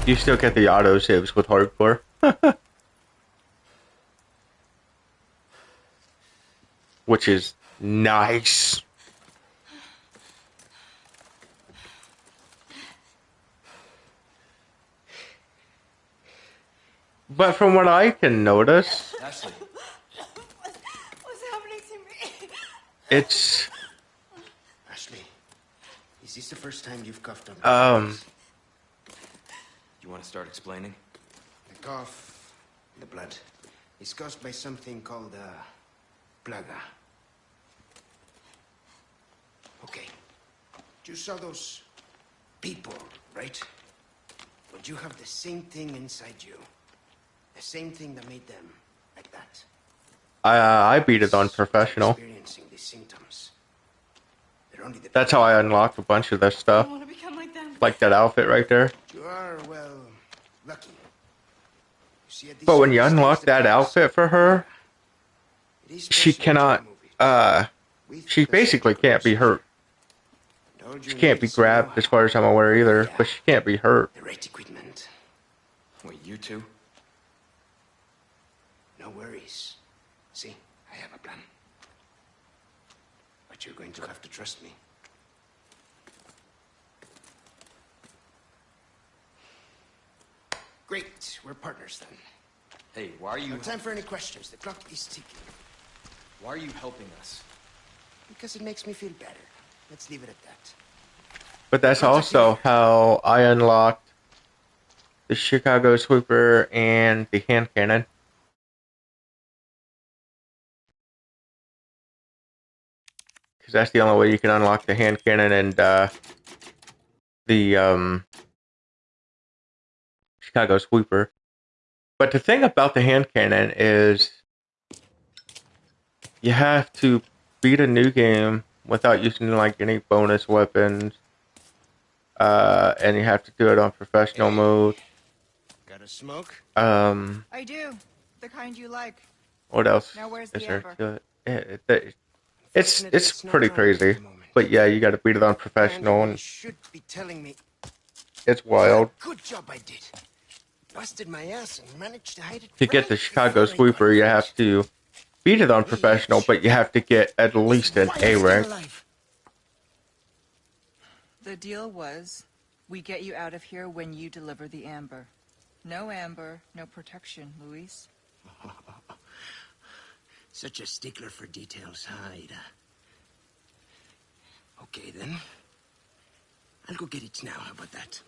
[SPEAKER 1] You still get the auto saves with hardcore. Which is nice. But from what I can notice,
[SPEAKER 3] Ashley.
[SPEAKER 5] What's happening to me?
[SPEAKER 1] it's
[SPEAKER 7] Ashley, is this the first time you've coughed on
[SPEAKER 3] You want to start explaining?
[SPEAKER 7] The cough, the blood, is caused by something called plaga. Okay. You saw those people, right? But you have the same thing inside you. The same thing that made them like that.
[SPEAKER 1] I beat it on professional.
[SPEAKER 7] Experiencing these symptoms. They're only the
[SPEAKER 1] That's how I unlocked a bunch of this
[SPEAKER 5] I
[SPEAKER 1] stuff.
[SPEAKER 5] want to become like them.
[SPEAKER 1] Like that outfit right there.
[SPEAKER 7] You are, well, lucky. You See, a
[SPEAKER 1] But when you
[SPEAKER 7] decent
[SPEAKER 1] unlock
[SPEAKER 7] mistakes
[SPEAKER 1] that
[SPEAKER 7] the past.
[SPEAKER 1] outfit for her,
[SPEAKER 7] It is
[SPEAKER 1] she
[SPEAKER 7] special to
[SPEAKER 1] cannot,
[SPEAKER 7] remove it.
[SPEAKER 1] she
[SPEAKER 7] With a
[SPEAKER 1] basically
[SPEAKER 7] surgical
[SPEAKER 1] can't be
[SPEAKER 7] procedure.
[SPEAKER 1] hurt.
[SPEAKER 7] And all
[SPEAKER 1] She
[SPEAKER 7] you
[SPEAKER 1] can't
[SPEAKER 7] need
[SPEAKER 1] be
[SPEAKER 7] is some
[SPEAKER 1] grabbed as
[SPEAKER 7] know-how.
[SPEAKER 1] far as I'm aware either,
[SPEAKER 7] Yeah.
[SPEAKER 1] but she can't be hurt.
[SPEAKER 7] The right equipment.
[SPEAKER 3] Wait, you two?
[SPEAKER 7] No worries. See, I have a plan. But you're going to have to trust me. Great, we're partners then.
[SPEAKER 3] Hey, why are you...
[SPEAKER 7] No time for any questions. The clock is ticking.
[SPEAKER 3] Why are you helping us?
[SPEAKER 7] Because it makes me feel better. Let's leave it at that.
[SPEAKER 1] But that's also how I unlocked the Chicago Sweeper and the hand cannon. Because that's the only way you can unlock the hand cannon and the Chicago Sweeper. But the thing about the hand cannon is you have to beat a new game without using like any bonus weapons. And you have to do it on professional mode.
[SPEAKER 7] Got a smoke?
[SPEAKER 5] I do. The kind you like.
[SPEAKER 1] What else
[SPEAKER 5] Now where's
[SPEAKER 1] is
[SPEAKER 5] the
[SPEAKER 1] there
[SPEAKER 5] amber?
[SPEAKER 1] to it? It's
[SPEAKER 7] It's not
[SPEAKER 1] pretty
[SPEAKER 7] around me at
[SPEAKER 1] crazy.
[SPEAKER 7] the moment.
[SPEAKER 1] But yeah, you got to beat it on
[SPEAKER 7] And
[SPEAKER 1] professional,
[SPEAKER 7] you
[SPEAKER 1] and
[SPEAKER 7] should be telling me
[SPEAKER 1] it's
[SPEAKER 7] what a
[SPEAKER 1] wild.
[SPEAKER 7] good job I did. Busted my ass and managed to hide it
[SPEAKER 1] To get
[SPEAKER 7] right
[SPEAKER 1] the Chicago
[SPEAKER 7] before I got
[SPEAKER 1] Sweeper, you
[SPEAKER 7] caught.
[SPEAKER 1] have to beat it on professional, but you have to get at least an
[SPEAKER 7] Why
[SPEAKER 1] A
[SPEAKER 7] I'm still
[SPEAKER 1] rank.
[SPEAKER 7] alive.
[SPEAKER 5] The deal was, we get you out of here when you deliver the amber. No amber, no protection, Luis.
[SPEAKER 7] Such a stickler for details, huh, Ada? Okay, then. I'll go get it now. How about that?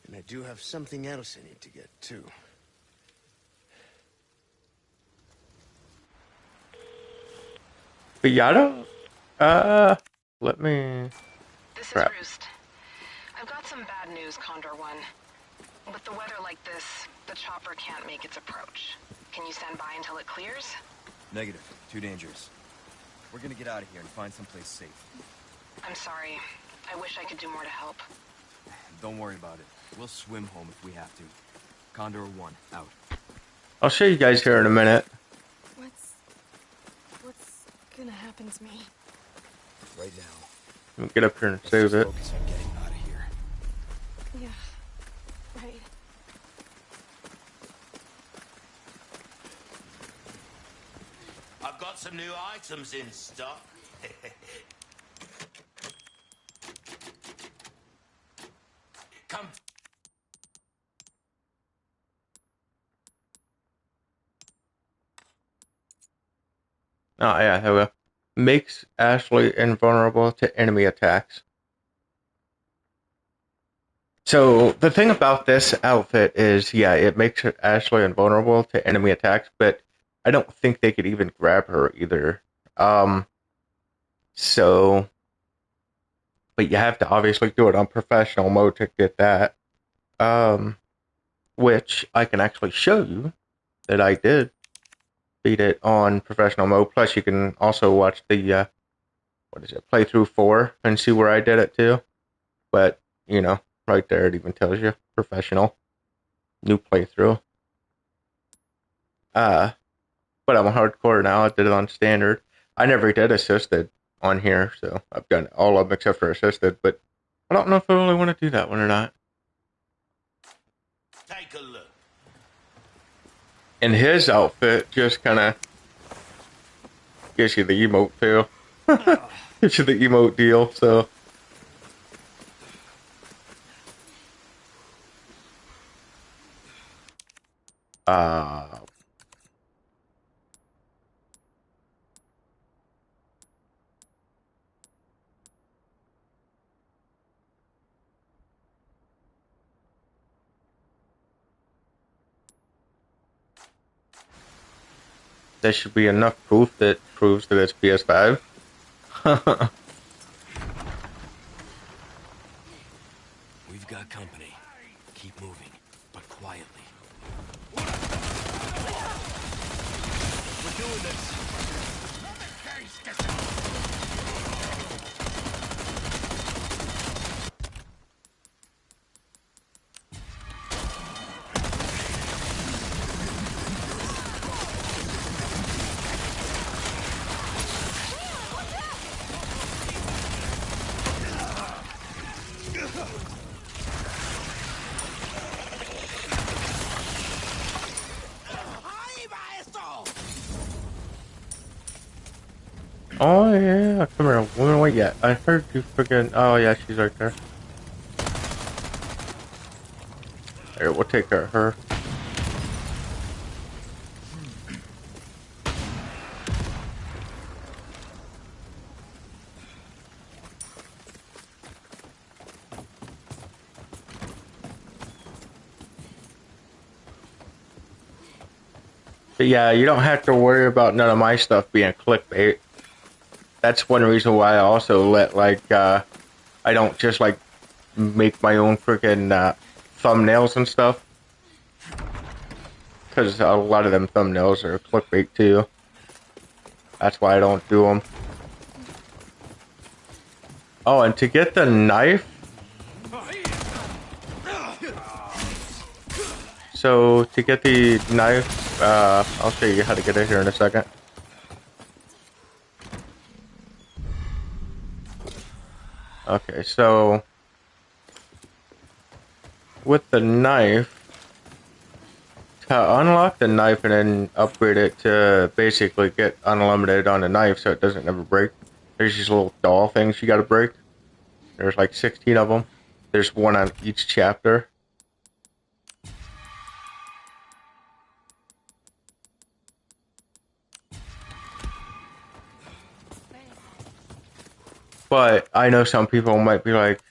[SPEAKER 7] And I do have something else I need to get, too.
[SPEAKER 1] But yeah, I don't. Let me.
[SPEAKER 4] This is
[SPEAKER 1] Crap.
[SPEAKER 4] Roost. I've got some bad news, Condor One. With the weather like this, the chopper can't make its approach. Can you stand by until it clears?
[SPEAKER 3] Negative. Too dangerous. We're gonna get out of here and find someplace safe.
[SPEAKER 4] I'm sorry. I wish I could do more to help.
[SPEAKER 3] Don't worry about it. We'll swim home if we have to. Condor 1, out.
[SPEAKER 1] I'll show you guys here in a minute.
[SPEAKER 5] What's gonna happen to me?
[SPEAKER 3] Right now.
[SPEAKER 1] Let me get up here and
[SPEAKER 3] Let's
[SPEAKER 1] save
[SPEAKER 3] just
[SPEAKER 1] it.
[SPEAKER 3] focus on getting out of here.
[SPEAKER 5] Yeah, right.
[SPEAKER 2] I've got some new items in stock. Come.
[SPEAKER 1] Oh yeah, there we go. Makes Ashley invulnerable to enemy attacks. So the thing about this outfit is, yeah, it makes Ashley invulnerable to enemy attacks, but I don't think they could even grab her either. So, but you have to obviously do it on professional mode to get that. Which I can actually show you that I did beat it on professional mode. Plus, you can also watch the playthrough 4 and see where I did it too. But right there it even tells you professional, new playthrough. But I'm a hardcore now. I did it on standard. I never did assisted on here, so I've done all of them except for assisted. But I don't know if I really want to do that one or not.
[SPEAKER 2] Take a look.
[SPEAKER 1] And his outfit just kind of gives you the emote feel. Gives you the emote deal, so. There should be enough proof that proves that it's PS5.
[SPEAKER 3] We've got company. Keep moving, but quietly. We're doing this.
[SPEAKER 1] Oh yeah, come here. We don't wait yet. I heard you freaking. Oh yeah, she's right there. Here, we'll take care of her. But yeah, you don't have to worry about none of my stuff being clickbait. That's one reason why I also let I don't just like make my own freaking thumbnails and stuff, because a lot of them thumbnails are clickbait too. That's why I don't do them. Oh, and to get the knife, so to get the knife, I'll show you how to get it here in a second. Okay, so with the knife, to unlock the knife and then upgrade it to basically get unlimited on the knife so it doesn't never break, there's these little doll things you gotta break. There's like 16 of them. There's one on each chapter. But I know some people might be like,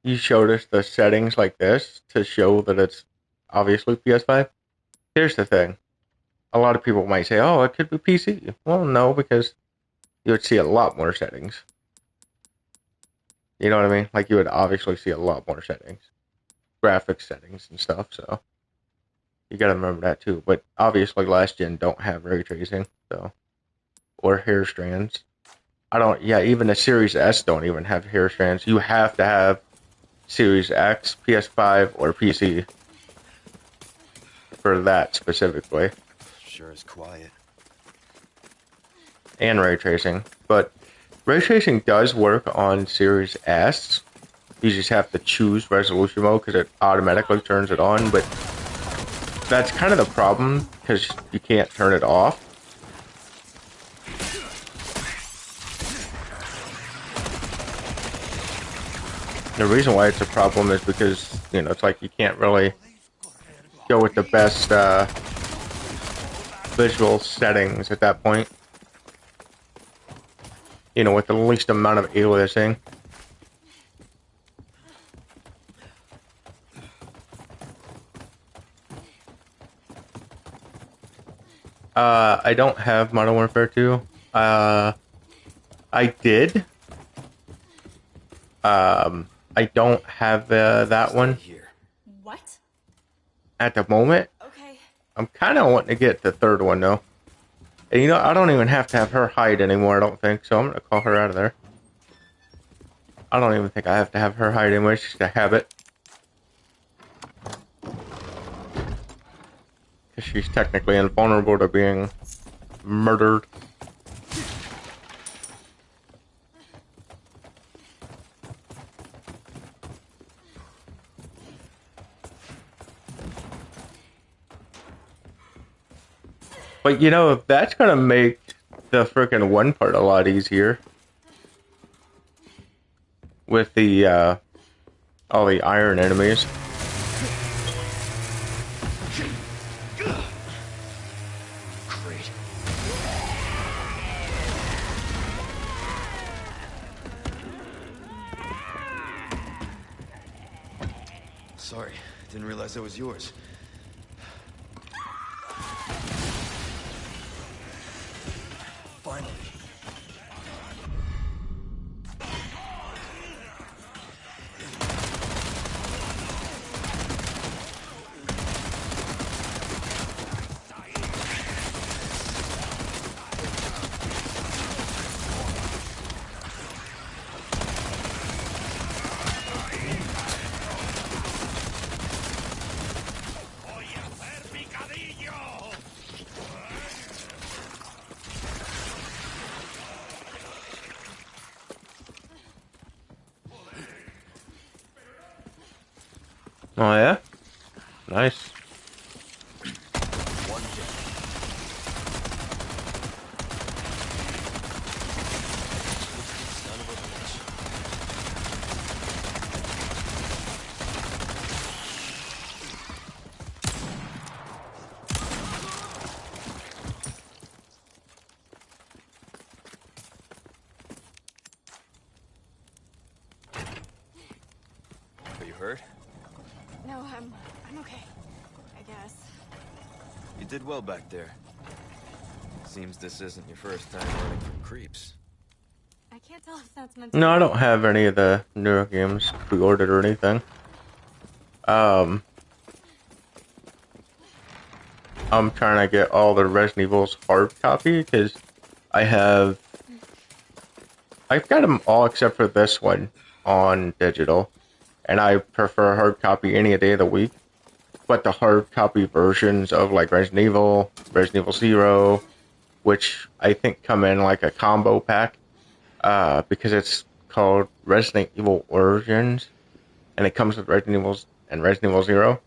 [SPEAKER 1] you showed us the settings like this to show that it's obviously PS5. Here's the thing. A lot of people might say, oh, it could be PC. Well, no, because you would see a lot more settings. You know what I mean? Like, you would obviously see a lot more settings. Graphics settings and stuff, so. You gotta remember that too. But obviously last gen don't have ray tracing, so. Or hair strands. Even the Series S don't even have hair strands. You have to have Series X, PS5, or PC for that specifically.
[SPEAKER 3] Sure is quiet.
[SPEAKER 1] And ray tracing. But ray tracing does work on Series S. You just have to choose resolution mode because it automatically turns it on. But that's kind of the problem because you can't turn it off. The reason why it's a problem is because, you know, it's like you can't really go with the best visual settings at that point. You know, with the least amount of aliasing. I don't have Modern Warfare 2. I did. I don't have that one
[SPEAKER 8] What?
[SPEAKER 1] at the moment.
[SPEAKER 8] Okay.
[SPEAKER 1] I'm kind of wanting to get the third one though. And you know, I don't even have to have her hide anymore, I don't think, so I'm gonna call her out of there. I don't even think I have to have her hide anymore, it's just a habit. Because she's technically invulnerable to being murdered. But you know, that's gonna make the frickin' one part a lot easier. With the, all the iron enemies.
[SPEAKER 3] Great. Sorry, didn't realize that was yours. Finally.
[SPEAKER 1] Oh yeah? Nice.
[SPEAKER 3] One down. Son of a bitch. Are you hurt?
[SPEAKER 8] No, I'm okay. I guess.
[SPEAKER 3] You did well back there. Seems this isn't your first time running from creeps.
[SPEAKER 8] I can't tell if that's meant to
[SPEAKER 1] No,
[SPEAKER 8] be
[SPEAKER 1] I don't
[SPEAKER 8] funny.
[SPEAKER 1] have any of the newer games pre-ordered or anything. I'm trying to get all the Resident Evil's hard copy because I've got them all except for this one on digital, and I prefer hard copy any day of the week. But the hard copy versions of like Resident Evil Zero, which I think come in like a combo pack, because it's called Resident Evil Origins, and it comes with Resident Evil and Resident Evil Zero.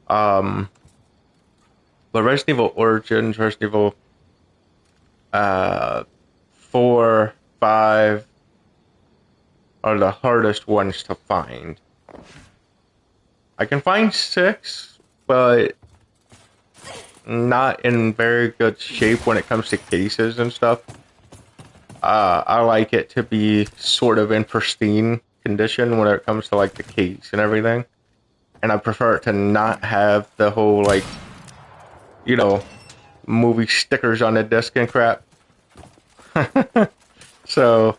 [SPEAKER 1] Um, but Resident Evil Origins, Resident Evil 4, 5 are the hardest ones to find. I can find 6, but not in very good shape when it comes to cases and stuff. I like it to be sort of in pristine condition when it comes to like the case and everything. And I prefer it to not have the whole like, you know, movie stickers on the disc and crap. So,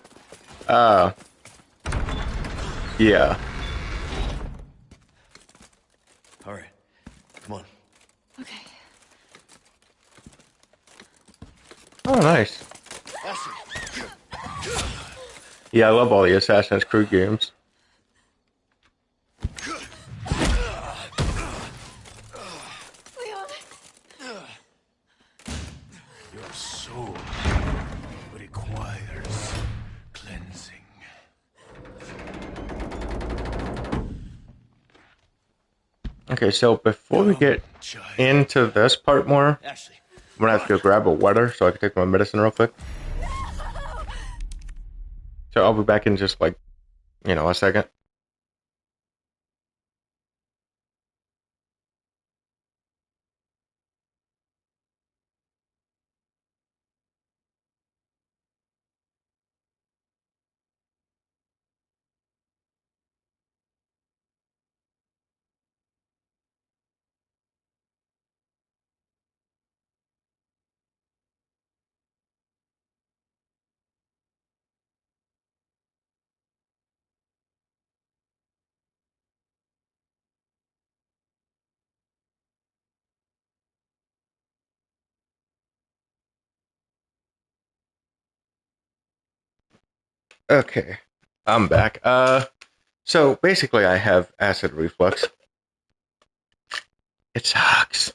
[SPEAKER 1] yeah.
[SPEAKER 3] All right, come on.
[SPEAKER 8] Okay.
[SPEAKER 1] Oh, nice.
[SPEAKER 3] Ashley.
[SPEAKER 1] Yeah, I love all the Assassin's Creed games.
[SPEAKER 8] Leon!
[SPEAKER 6] Your soul requires cleansing.
[SPEAKER 1] Okay, so before we get into this part more,
[SPEAKER 3] Ashley.
[SPEAKER 1] I'm gonna have to go grab a water so I can take my medicine real quick. So I'll be back in just like, a second. Okay, I'm back. So basically I have acid reflux. It sucks.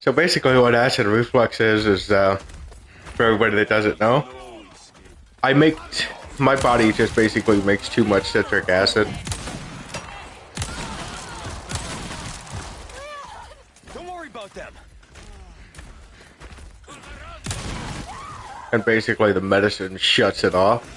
[SPEAKER 1] So basically what acid reflux is, for everybody that doesn't know, my body just basically makes too much citric acid.
[SPEAKER 3] Don't worry about them.
[SPEAKER 1] And basically the medicine shuts it off.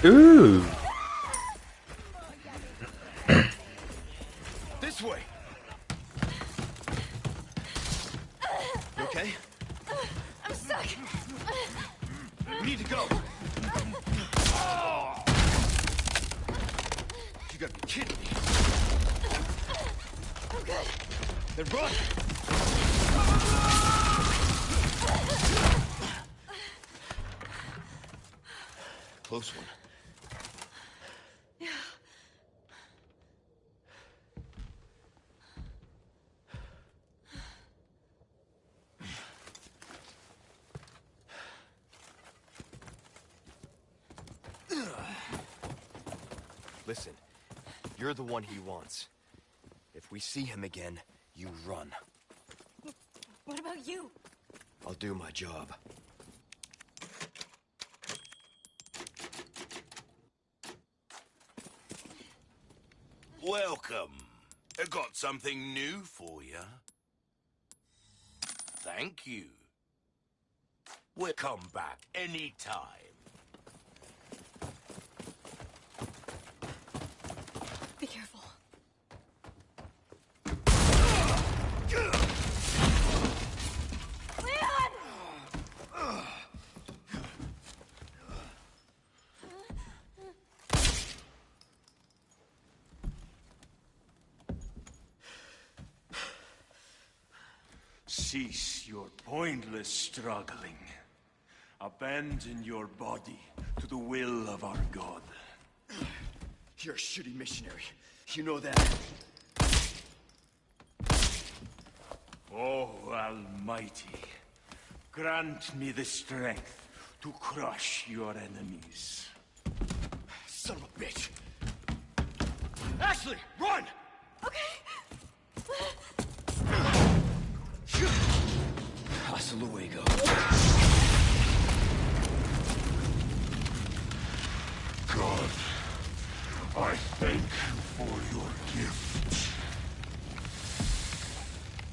[SPEAKER 1] Ooh.
[SPEAKER 3] This way. You okay?
[SPEAKER 8] I'm stuck!
[SPEAKER 3] We need to go. You gotta be kidding me.
[SPEAKER 8] I'm good.
[SPEAKER 3] Then run. Close one.
[SPEAKER 8] Yeah,
[SPEAKER 3] Listen, you're the one he wants. If we see him again, you run.
[SPEAKER 8] What about you?
[SPEAKER 3] I'll do my job.
[SPEAKER 2] Welcome. I got something new for you. Thank you. We'll come back anytime.
[SPEAKER 8] Be careful. Leon!
[SPEAKER 6] Cease your pointless struggling. Abandon your body to the will of our god.
[SPEAKER 3] You're a shitty missionary. You know that.
[SPEAKER 6] Oh, Almighty, grant me the strength to crush your enemies.
[SPEAKER 3] Son of a bitch! Ashley, run! Hasta luego.
[SPEAKER 6] God, I thank you for your gift.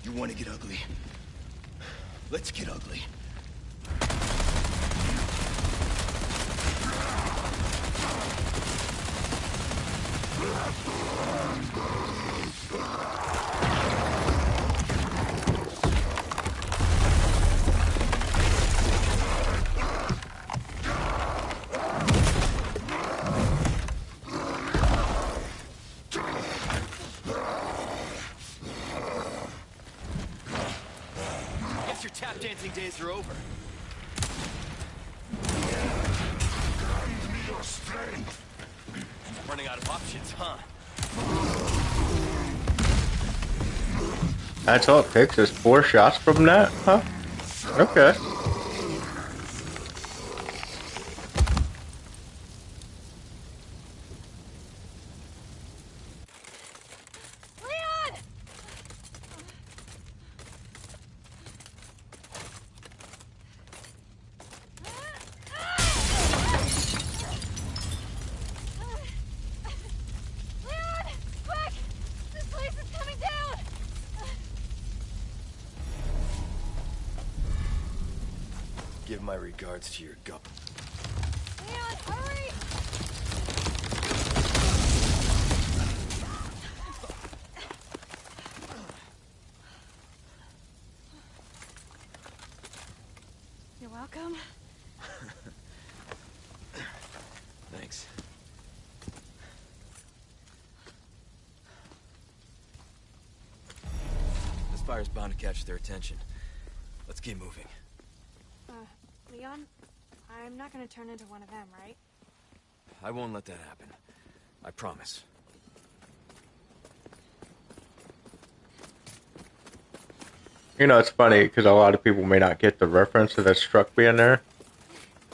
[SPEAKER 3] You want to get ugly? Let's get ugly. Guess your tap dancing days are over.
[SPEAKER 6] Your strength.
[SPEAKER 3] Running out of options, huh?
[SPEAKER 1] That's all it takes is 4 shots from that, huh? Okay.
[SPEAKER 8] Leon! Leon! Quick! This place is coming down!
[SPEAKER 3] Give my regards to your gut.
[SPEAKER 8] Leon, hurry! You're welcome.
[SPEAKER 3] Thanks. This fire's bound to catch their attention. Let's keep moving.
[SPEAKER 8] Leon, I'm not gonna turn into one of them, right?
[SPEAKER 3] I won't let that happen. I promise.
[SPEAKER 1] You know, it's funny because a lot of people may not get the reference to this truck being there,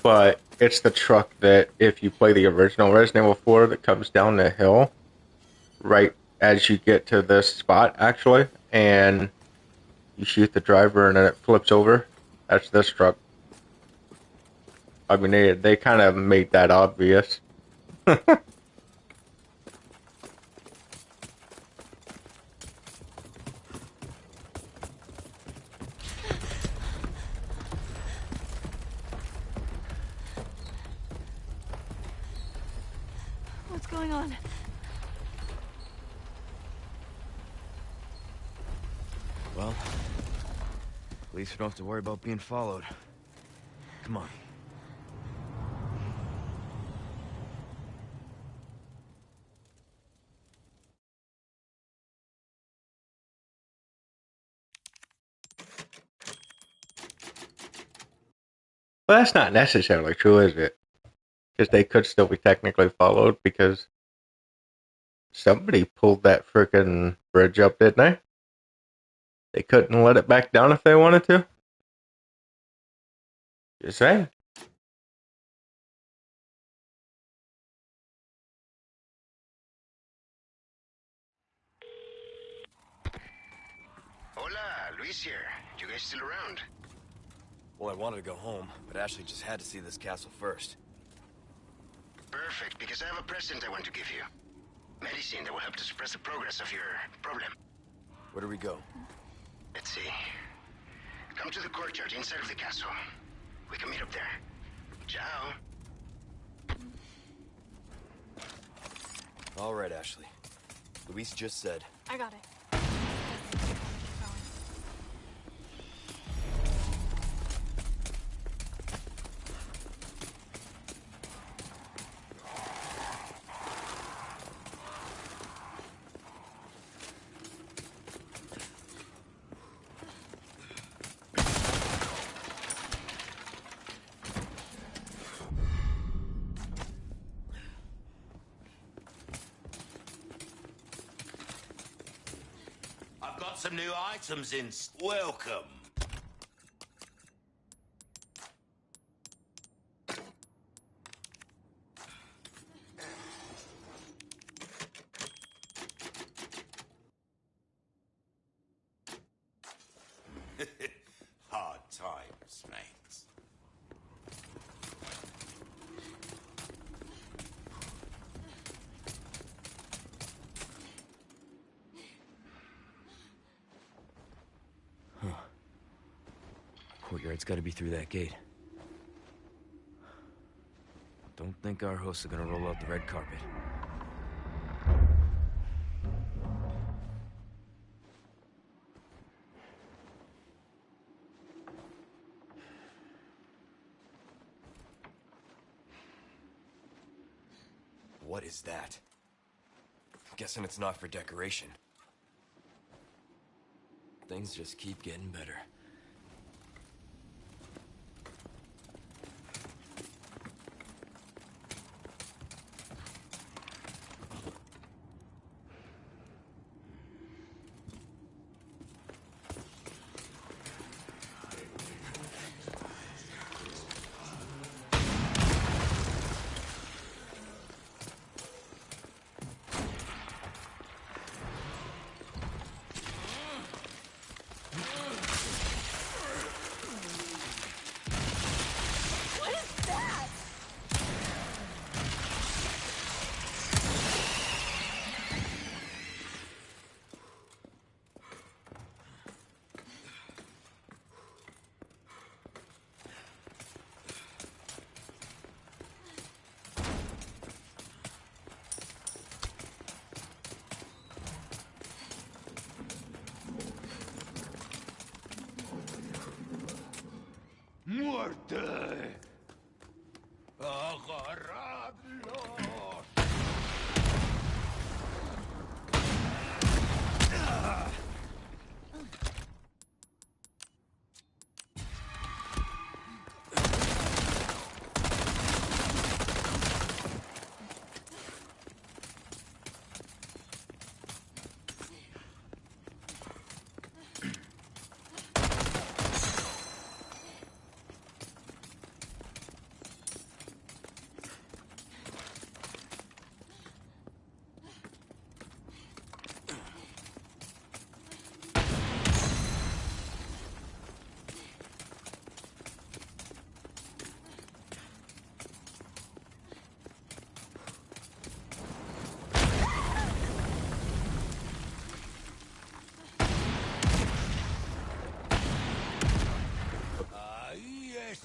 [SPEAKER 1] but it's the truck that, if you play the original Resident Evil 4, that comes down the hill right as you get to this spot, actually, and you shoot the driver and then it flips over. That's this truck. I mean, they kind of made that obvious.
[SPEAKER 8] What's going on?
[SPEAKER 3] Well, at least we don't have to worry about being followed. Come on.
[SPEAKER 1] But that's not necessarily true, is it? Because they could still be technically followed because somebody pulled that frickin' bridge up, didn't they? They couldn't let it back down if they wanted to. Just saying.
[SPEAKER 7] Hola, Luis here. You guys still around?
[SPEAKER 3] Well, I wanted to go home, but Ashley just had to see this castle first.
[SPEAKER 7] Perfect, because I have a present I want to give you. Medicine that will help to suppress the progress of your problem.
[SPEAKER 3] Where do we go?
[SPEAKER 7] Let's see. Come to the courtyard inside of the castle. We can meet up there. Ciao.
[SPEAKER 3] All right, Ashley. Luis just said.
[SPEAKER 8] I got it.
[SPEAKER 2] I've got some new items in. Welcome. Hard times, mates.
[SPEAKER 3] Courtyard's gotta be through that gate. Don't think our hosts are gonna roll out the red carpet. What is that? Guessing it's not for decoration. Things just keep getting better.
[SPEAKER 6] ¡Muerte! ¡Agarradlos!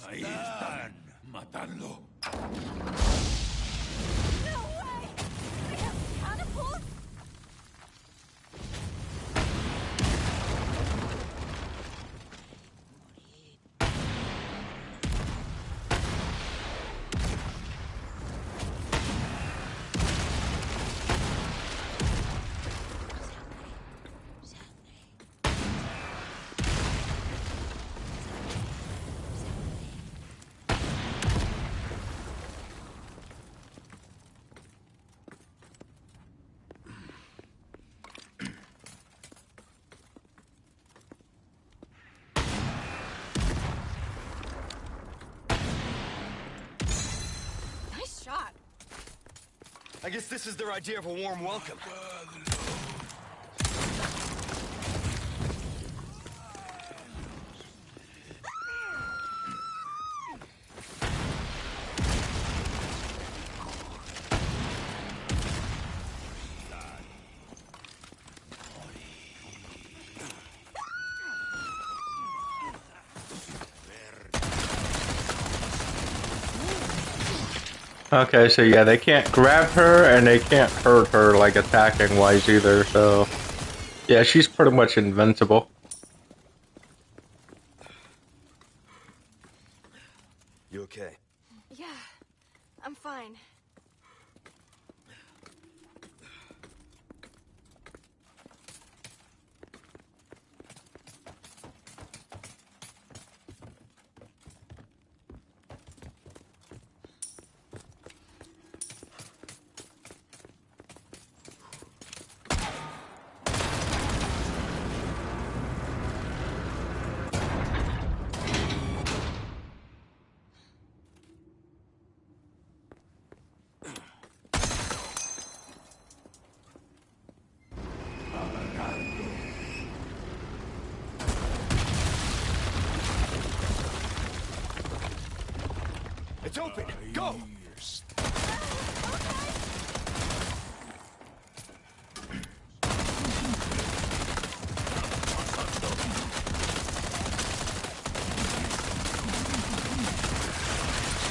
[SPEAKER 6] Ahí están. Matadlo.
[SPEAKER 8] No way! They have catapults? Nice shot.
[SPEAKER 3] I guess this is their idea of a warm welcome.
[SPEAKER 1] Okay, so yeah, they can't grab her and they can't hurt her like attacking wise either, so yeah, she's pretty much invincible.
[SPEAKER 3] You okay?
[SPEAKER 8] Yeah, I'm fine.
[SPEAKER 3] It's open! Go!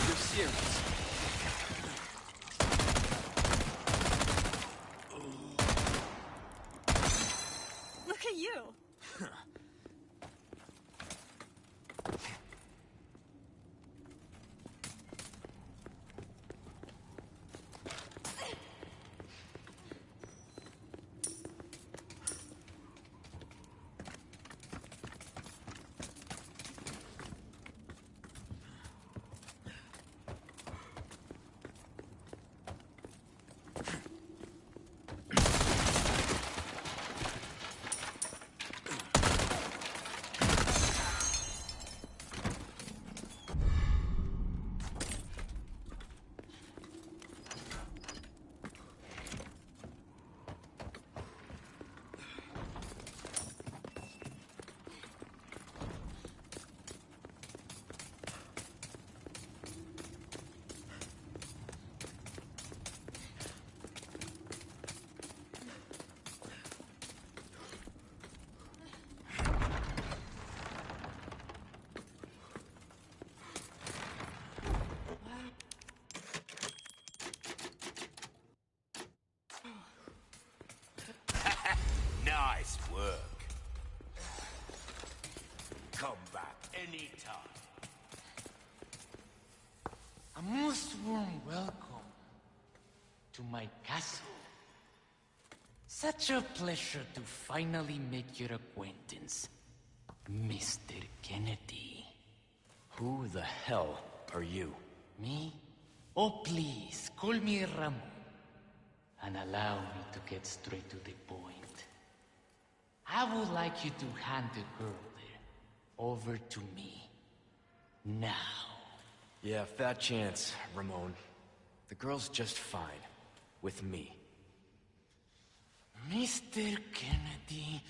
[SPEAKER 3] You're serious.
[SPEAKER 8] Look at you.
[SPEAKER 2] Nice work. Come back anytime.
[SPEAKER 9] A most warm welcome to my castle. Such a pleasure to finally make your acquaintance, Mr. Kennedy.
[SPEAKER 3] Who the hell are you?
[SPEAKER 9] Me? Oh, please, call me Ramon. And allow me to get straight to the point. I would like you to hand the girl there over to me. Now.
[SPEAKER 3] Yeah, fat chance, Ramon. The girl's just fine. With me.
[SPEAKER 9] Mr. Kennedy,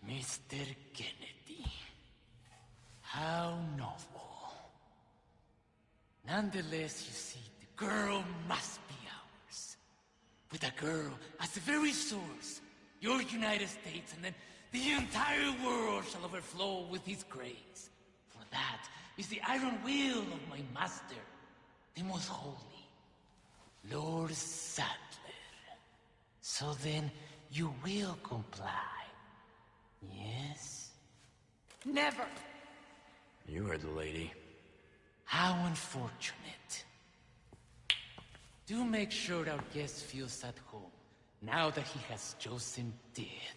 [SPEAKER 9] Mr. Kennedy. How novel. Nonetheless, you see, the girl must be ours. With a girl as the very source, your United States and then the entire world shall overflow with his grace. For that is the iron will of my master, the most holy, Lord Sadler. So then, you will comply, yes?
[SPEAKER 5] Never!
[SPEAKER 3] You heard the lady.
[SPEAKER 9] How unfortunate. Do make sure our guest feels at home, now that he has chosen death.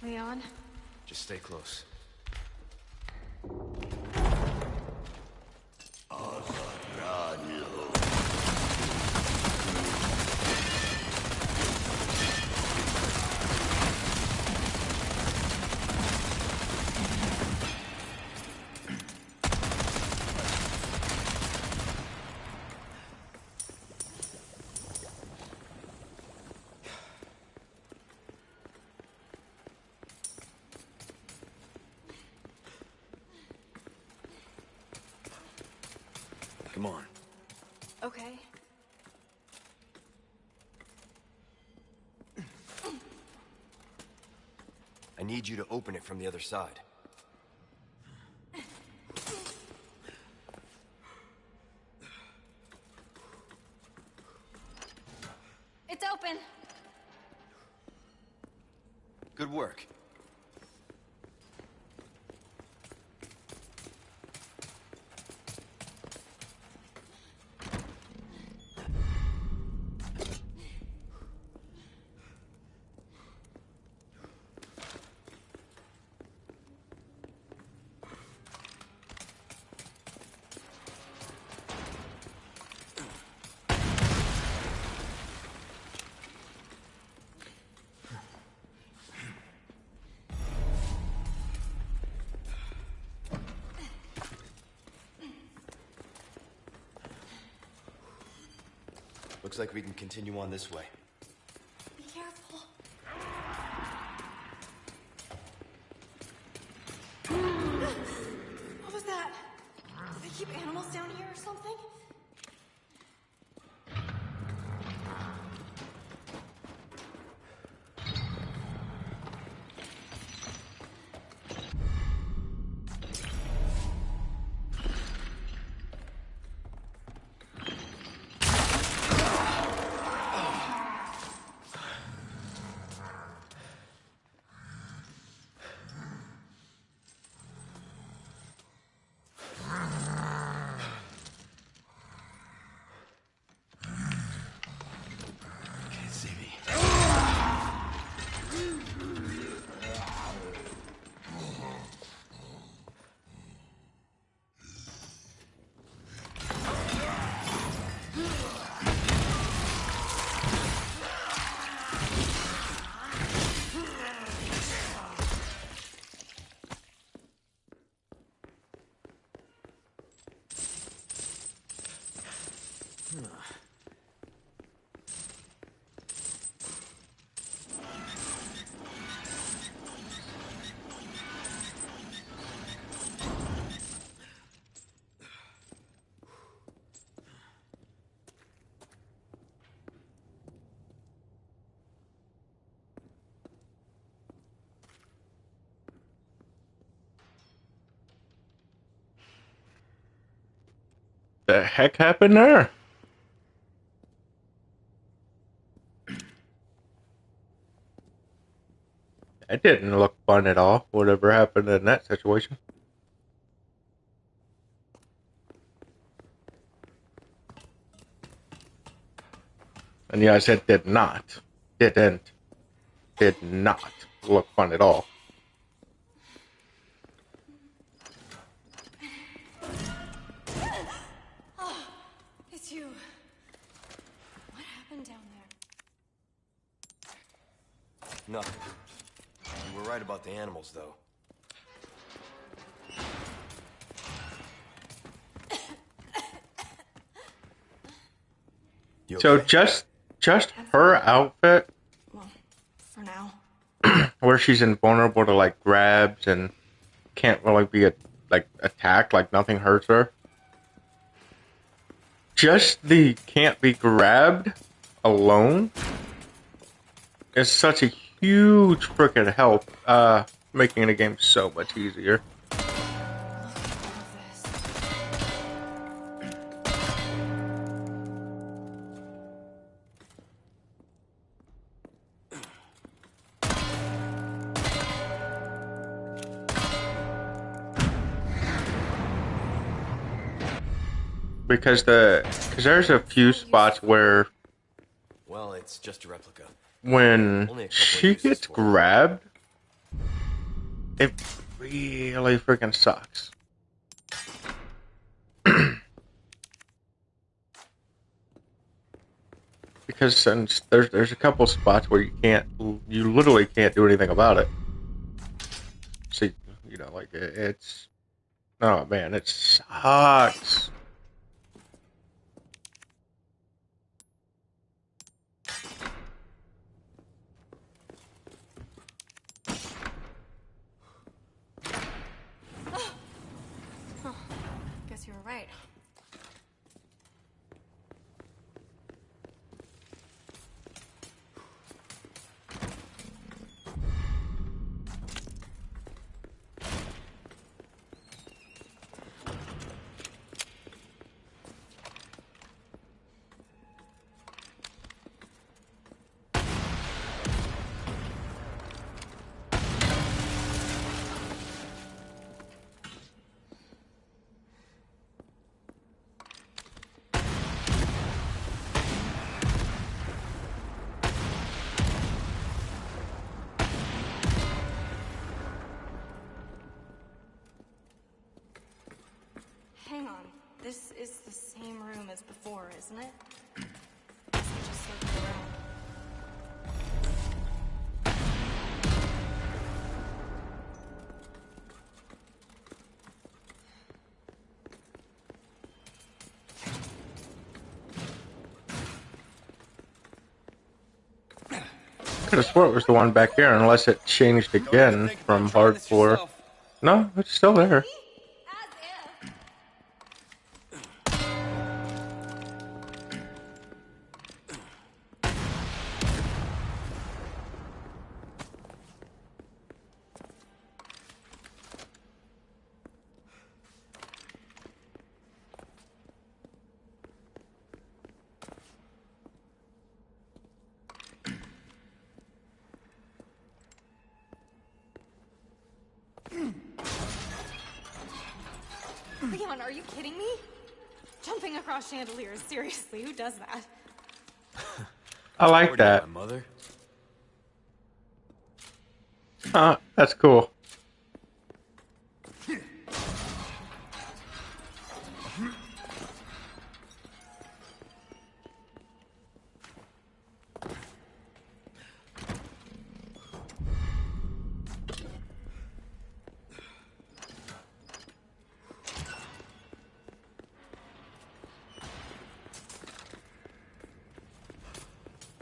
[SPEAKER 8] Leon?
[SPEAKER 3] Just stay close. Come on.
[SPEAKER 8] Okay.
[SPEAKER 3] I need you to open it from the other side.
[SPEAKER 8] It's open.
[SPEAKER 3] Good work. Looks like we can continue on this way.
[SPEAKER 8] Be careful. What was that? Do they keep animals down here or something?
[SPEAKER 1] The heck happened there? That didn't look fun at all, whatever happened in that situation. And yeah, I said did not. Did not look fun at all.
[SPEAKER 8] Oh, it's you. What happened down there?
[SPEAKER 3] Nothing. You were right about the animals, though. You
[SPEAKER 1] So
[SPEAKER 3] okay?
[SPEAKER 1] just her outfit,
[SPEAKER 8] Well, for now.
[SPEAKER 1] where she's invulnerable to like grabs and can't really be attacked, like nothing hurts her. Just the can't be grabbed alone is such a huge freaking help, making the game so much easier. Because there's a few spots where
[SPEAKER 3] Well, it's just a replica.
[SPEAKER 1] when
[SPEAKER 3] Only a couple
[SPEAKER 1] she
[SPEAKER 3] uses
[SPEAKER 1] gets
[SPEAKER 3] for it.
[SPEAKER 1] grabbed, it really freaking sucks. Because since there's a couple spots where you literally can't do anything about it. So, you know, like it's, oh man, it sucks.
[SPEAKER 8] Guess you were right. This is the same room as before, isn't it? Guess we just circle around.
[SPEAKER 1] Could have swore it was the one back here, unless it changed again from hardcore. No, it's still there.
[SPEAKER 8] Leon, are you kidding me? Jumping across chandeliers, seriously, who does that?
[SPEAKER 1] I like that.
[SPEAKER 3] My mother?
[SPEAKER 1] That's cool.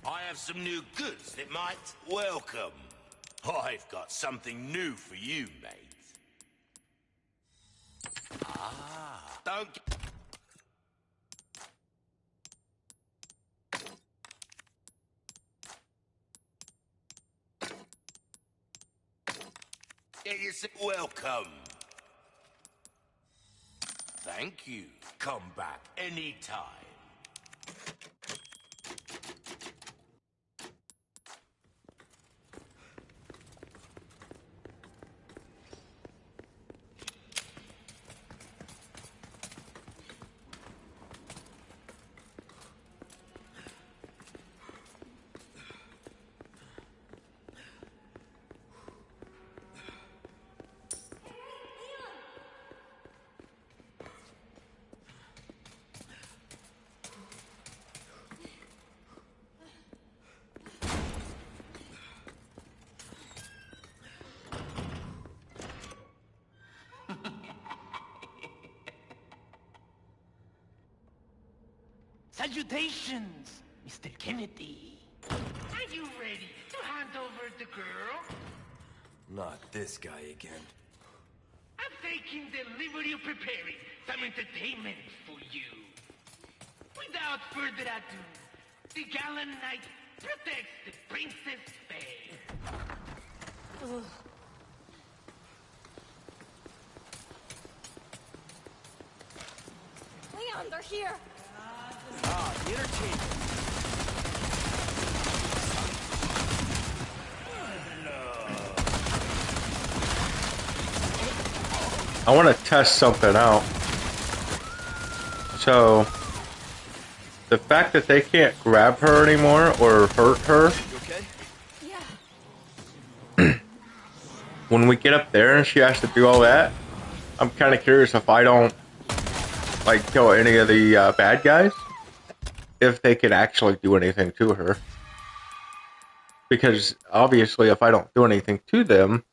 [SPEAKER 2] I have some new goods that might welcome. I've got something new for you, mate. Don't get yourself welcome. Thank you. Come back anytime.
[SPEAKER 9] Salutations, Mr. Kennedy. Are you ready to hand over the girl?
[SPEAKER 3] Not this guy again.
[SPEAKER 9] I'm taking the liberty of preparing some entertainment for you. Without further ado, the gallant knight protects the princess fair.
[SPEAKER 8] Leon, they're here!
[SPEAKER 3] The entertainment.
[SPEAKER 1] I want to test something out. So, the fact that they can't grab her anymore or hurt her.
[SPEAKER 3] You okay?
[SPEAKER 8] Yeah.
[SPEAKER 1] When we get up there and she has to do all that, I'm kind of curious if I don't like kill any of the bad guys, if they can actually do anything to her. Because obviously, if I don't do anything to them,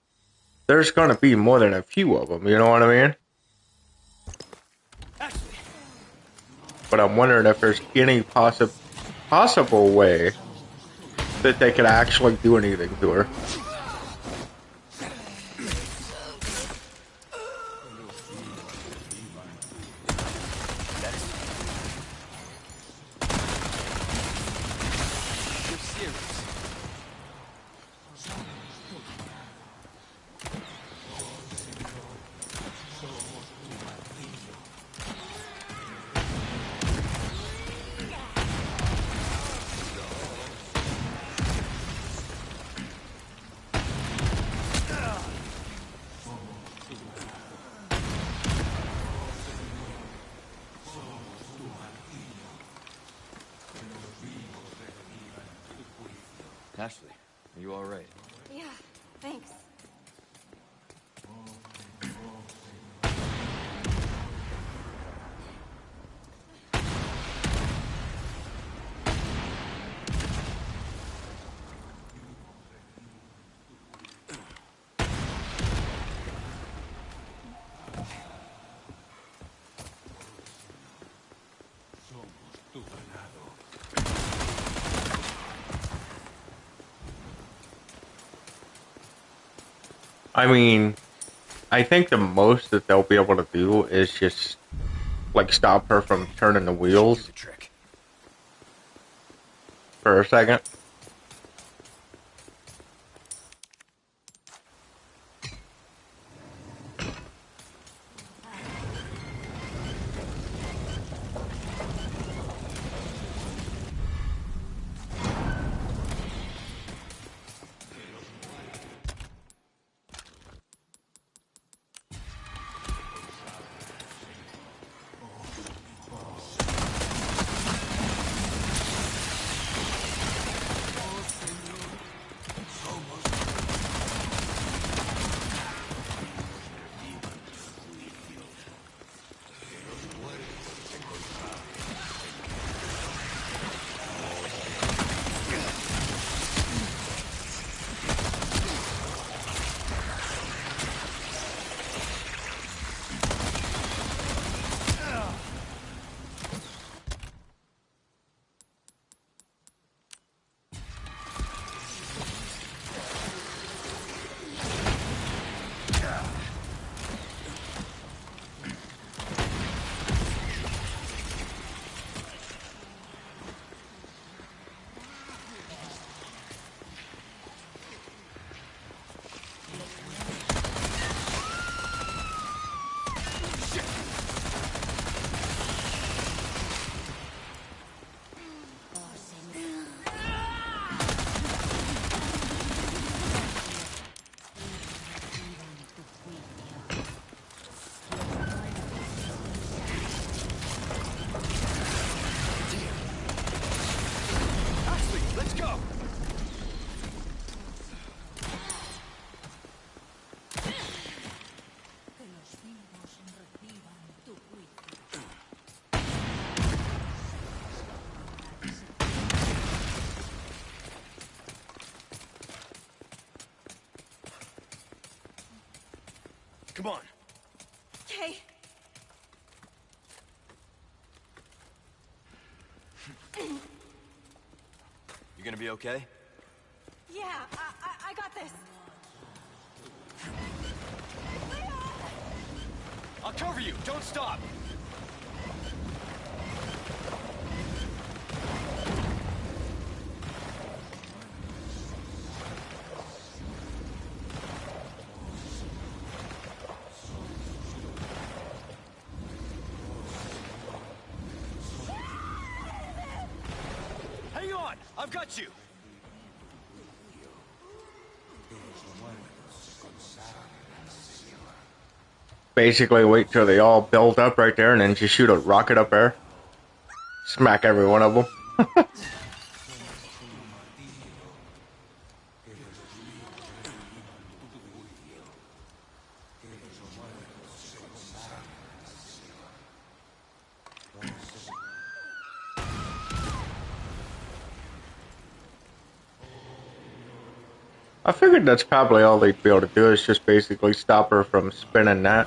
[SPEAKER 1] there's going to be more than a few of them. You know what I mean? But I'm wondering if there's any possible way that they could actually do anything to her.
[SPEAKER 3] Ashley, are you alright?
[SPEAKER 8] Yeah, thanks.
[SPEAKER 1] I mean, I think the most that they'll be able to do is just like stop her from turning the
[SPEAKER 7] Do
[SPEAKER 1] wheels
[SPEAKER 7] the trick.
[SPEAKER 1] for a second.
[SPEAKER 3] Let's go! Come on.
[SPEAKER 8] Okay.
[SPEAKER 3] You gonna be okay?
[SPEAKER 8] Yeah, I got this.
[SPEAKER 3] I'll cover you. Don't stop. Hang on. I've got you.
[SPEAKER 1] Basically, wait till they all build up right there and then just shoot a rocket up there. Smack every one of them. I figured that's probably all they'd be able to do is just basically stop her from spinning that.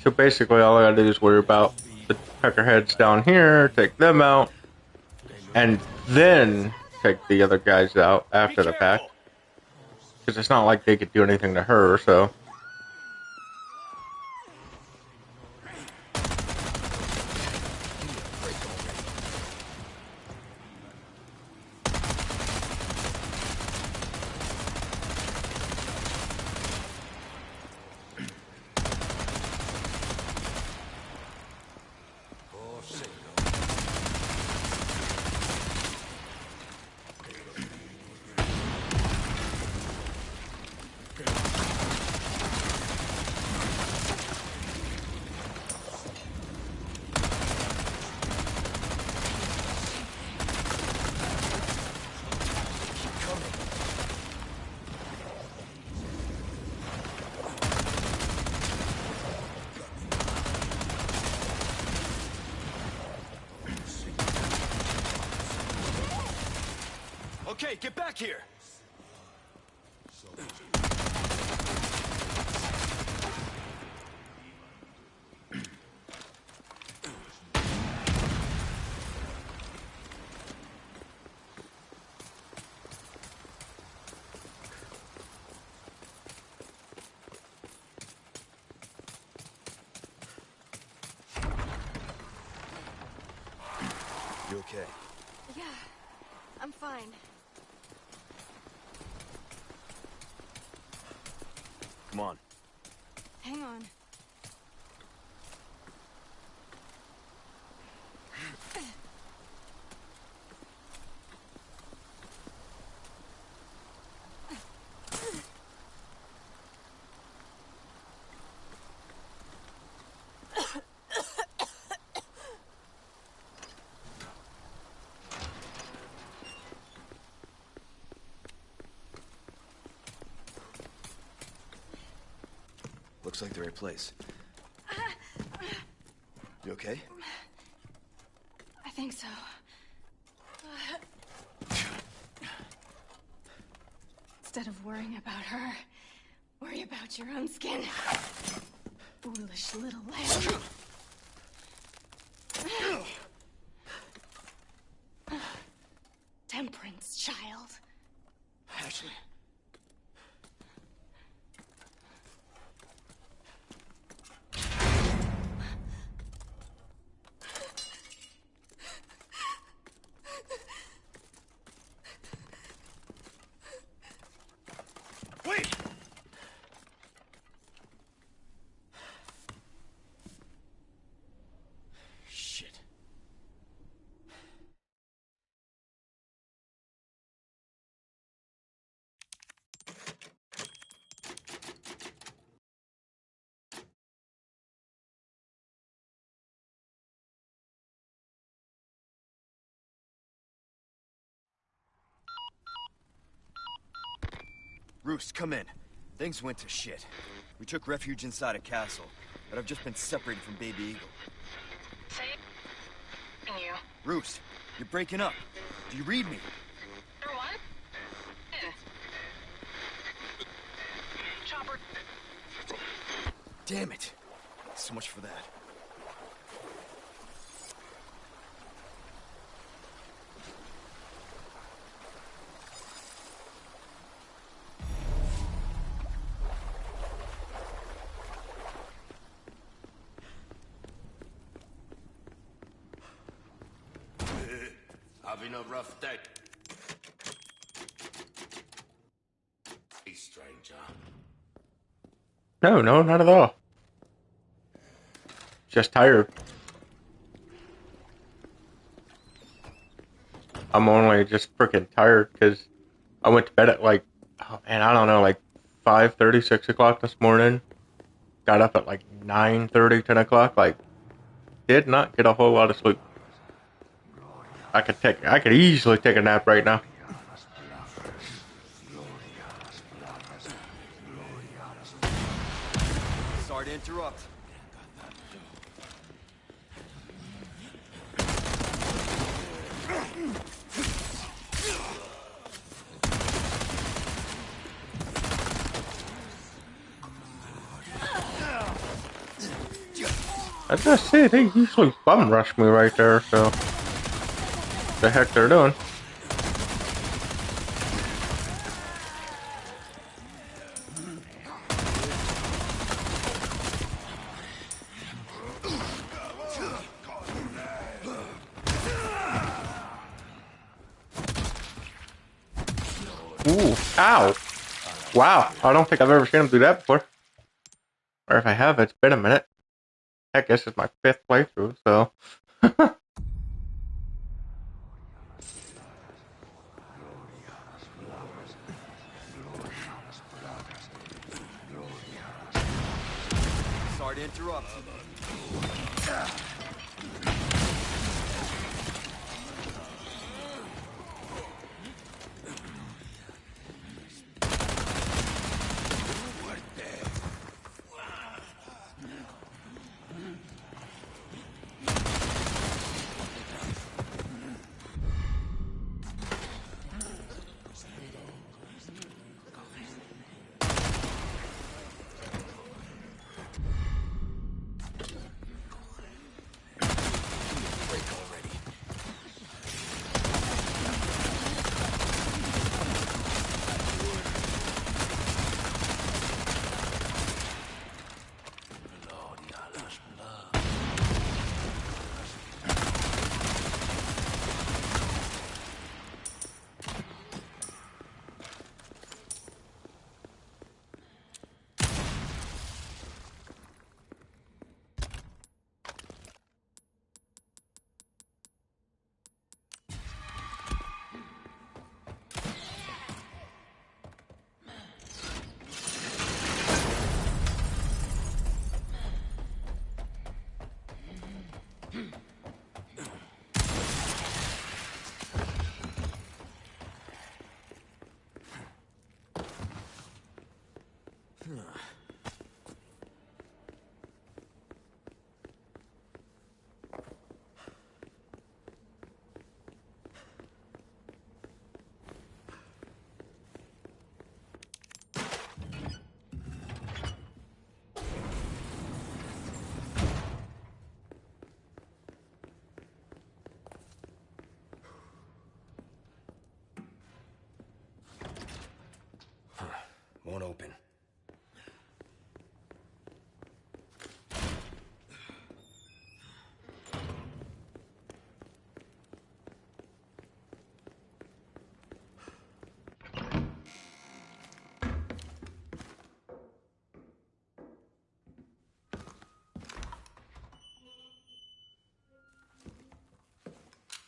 [SPEAKER 1] So basically all I gotta do is worry about the peckerheads down here, take them out, and then take the other guys out after the fact. Because it's not like they could do anything to her, so...
[SPEAKER 3] Okay, get back here. You okay?
[SPEAKER 8] Yeah, I'm fine.
[SPEAKER 3] Come on.
[SPEAKER 8] Hang on.
[SPEAKER 3] Looks like the right place. You okay?
[SPEAKER 8] I think so. Instead of worrying about her, worry about your own skin. Foolish little lamb. Temperance, child.
[SPEAKER 3] Ashley. Wait! Shit. Roost, come in. Things went to shit. We took refuge inside a castle, but I've just been separated from Baby Eagle.
[SPEAKER 4] Say you.
[SPEAKER 3] Roost, you're breaking up. Do you read me?
[SPEAKER 4] You're what? In. Chopper.
[SPEAKER 3] Damn it. So much for that.
[SPEAKER 2] Having a rough day. Hey, stranger.
[SPEAKER 1] No, not at all. Just tired. I'm only just freaking tired because I went to bed at like, oh man, I don't know, like 5:30, 6 o'clock this morning. Got up at like 9:30, 10 o'clock. Like, did not get a whole lot of sleep. I could easily take a nap right now.
[SPEAKER 3] Sorry to interrupt.
[SPEAKER 1] I was gonna say, they usually bum rush me right there, so the heck they're doing. Ooh, ow. Wow, I don't think I've ever seen him do that before. Or if I have, it's been a minute. Heck, this is my 5th playthrough, so.
[SPEAKER 3] Sorry to interrupt.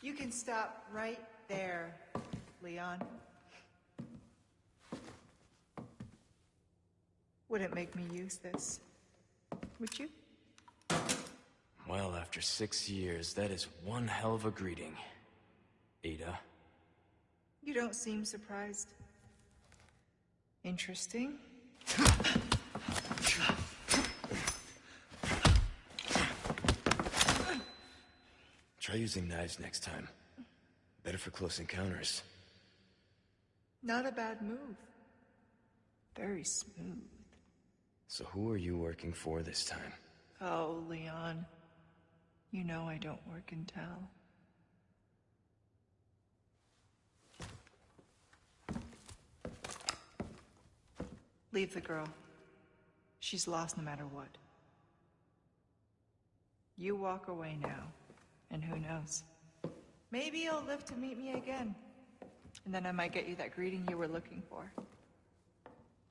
[SPEAKER 5] You can stop right there, Leon. Wouldn't make me use this, would you?
[SPEAKER 3] Well, after 6 years, that is one hell of a greeting, Ada.
[SPEAKER 5] You don't seem surprised. Interesting.
[SPEAKER 3] Try using knives next time. Better for close encounters.
[SPEAKER 5] Not a bad move. Very smooth.
[SPEAKER 3] So who are you working for this time?
[SPEAKER 5] Oh, Leon. You know I don't work in town. Leave the girl. She's lost no matter what. You walk away now, and who knows? Maybe you'll live to meet me again. And then I might get you that greeting you were looking for.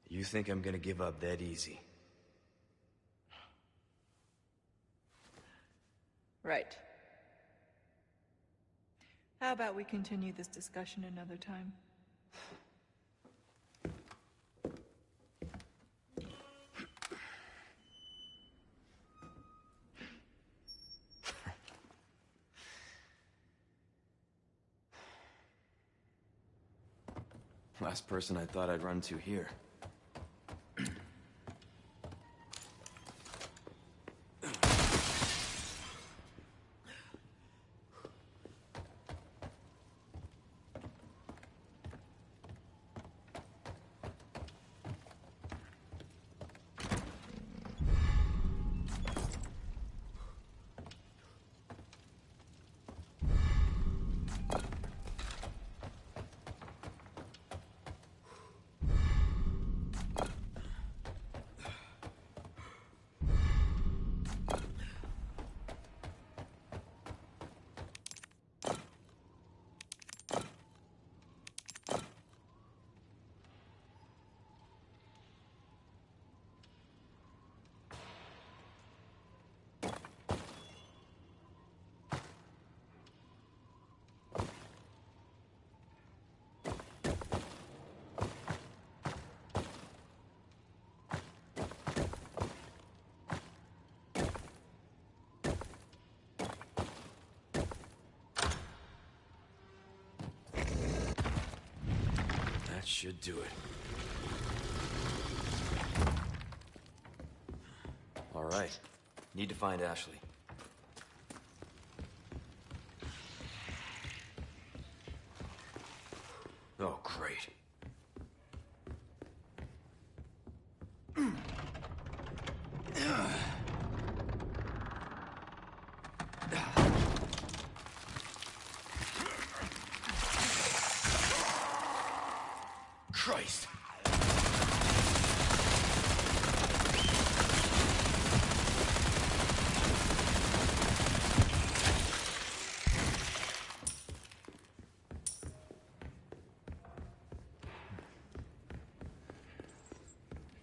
[SPEAKER 3] You think I'm gonna give up that easy?
[SPEAKER 5] Right. How about we continue this discussion another time?
[SPEAKER 3] Last person I thought I'd run to here. That should do it. All right. Need to find Ashley. Oh, great. Christ!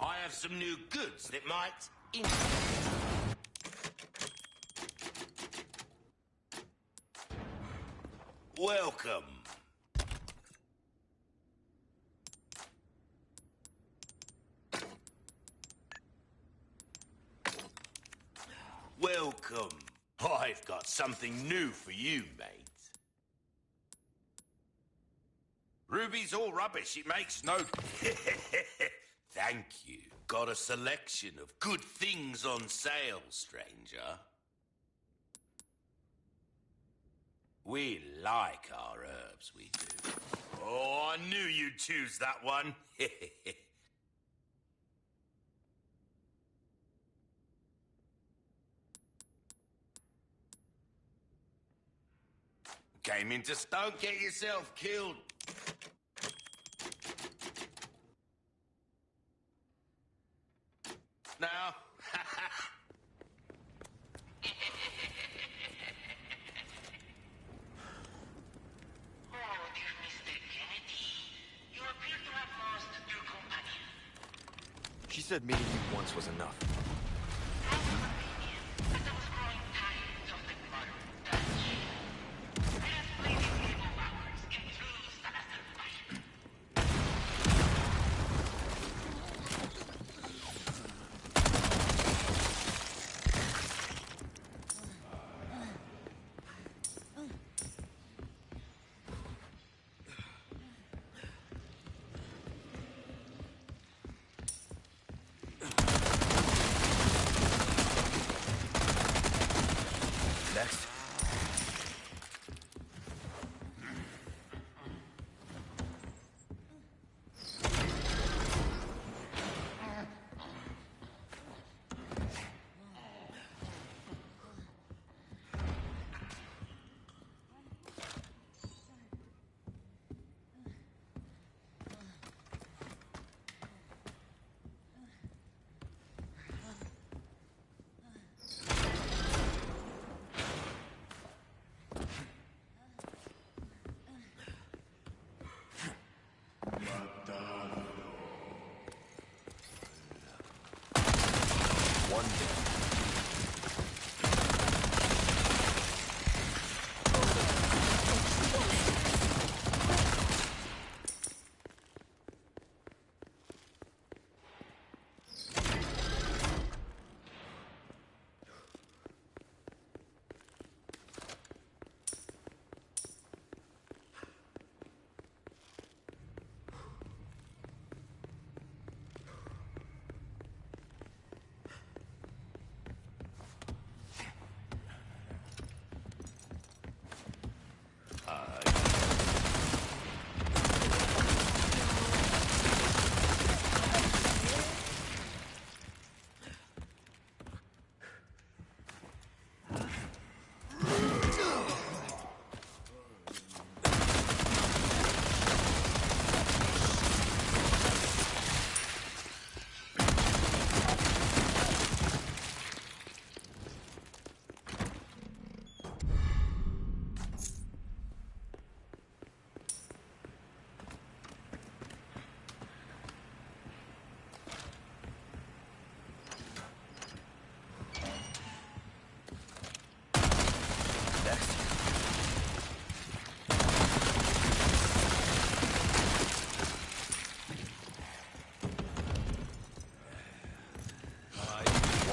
[SPEAKER 2] I have some new goods that might interest you. Welcome. Welcome. I've got something new for you, mate. Ruby's all rubbish. It makes no... Thank you. Got a selection of good things on sale, stranger. We like our herbs, we do. Oh, I knew you'd choose that one. Came into don't get yourself killed. Now.
[SPEAKER 3] She said meeting you once was enough.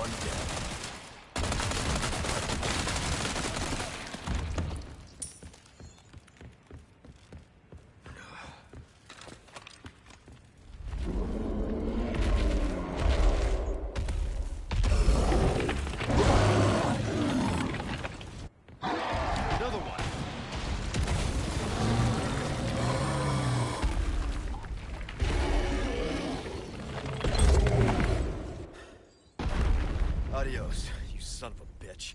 [SPEAKER 3] one dead. Adios, you son of a bitch.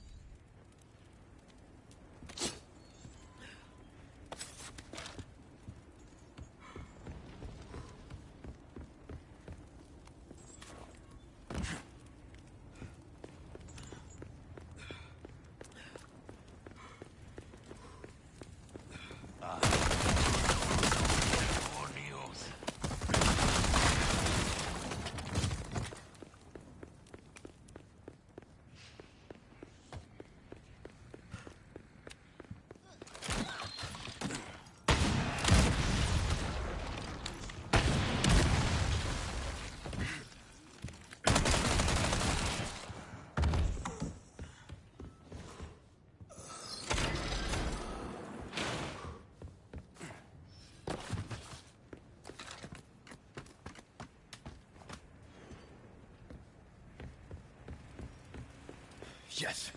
[SPEAKER 3] Yes.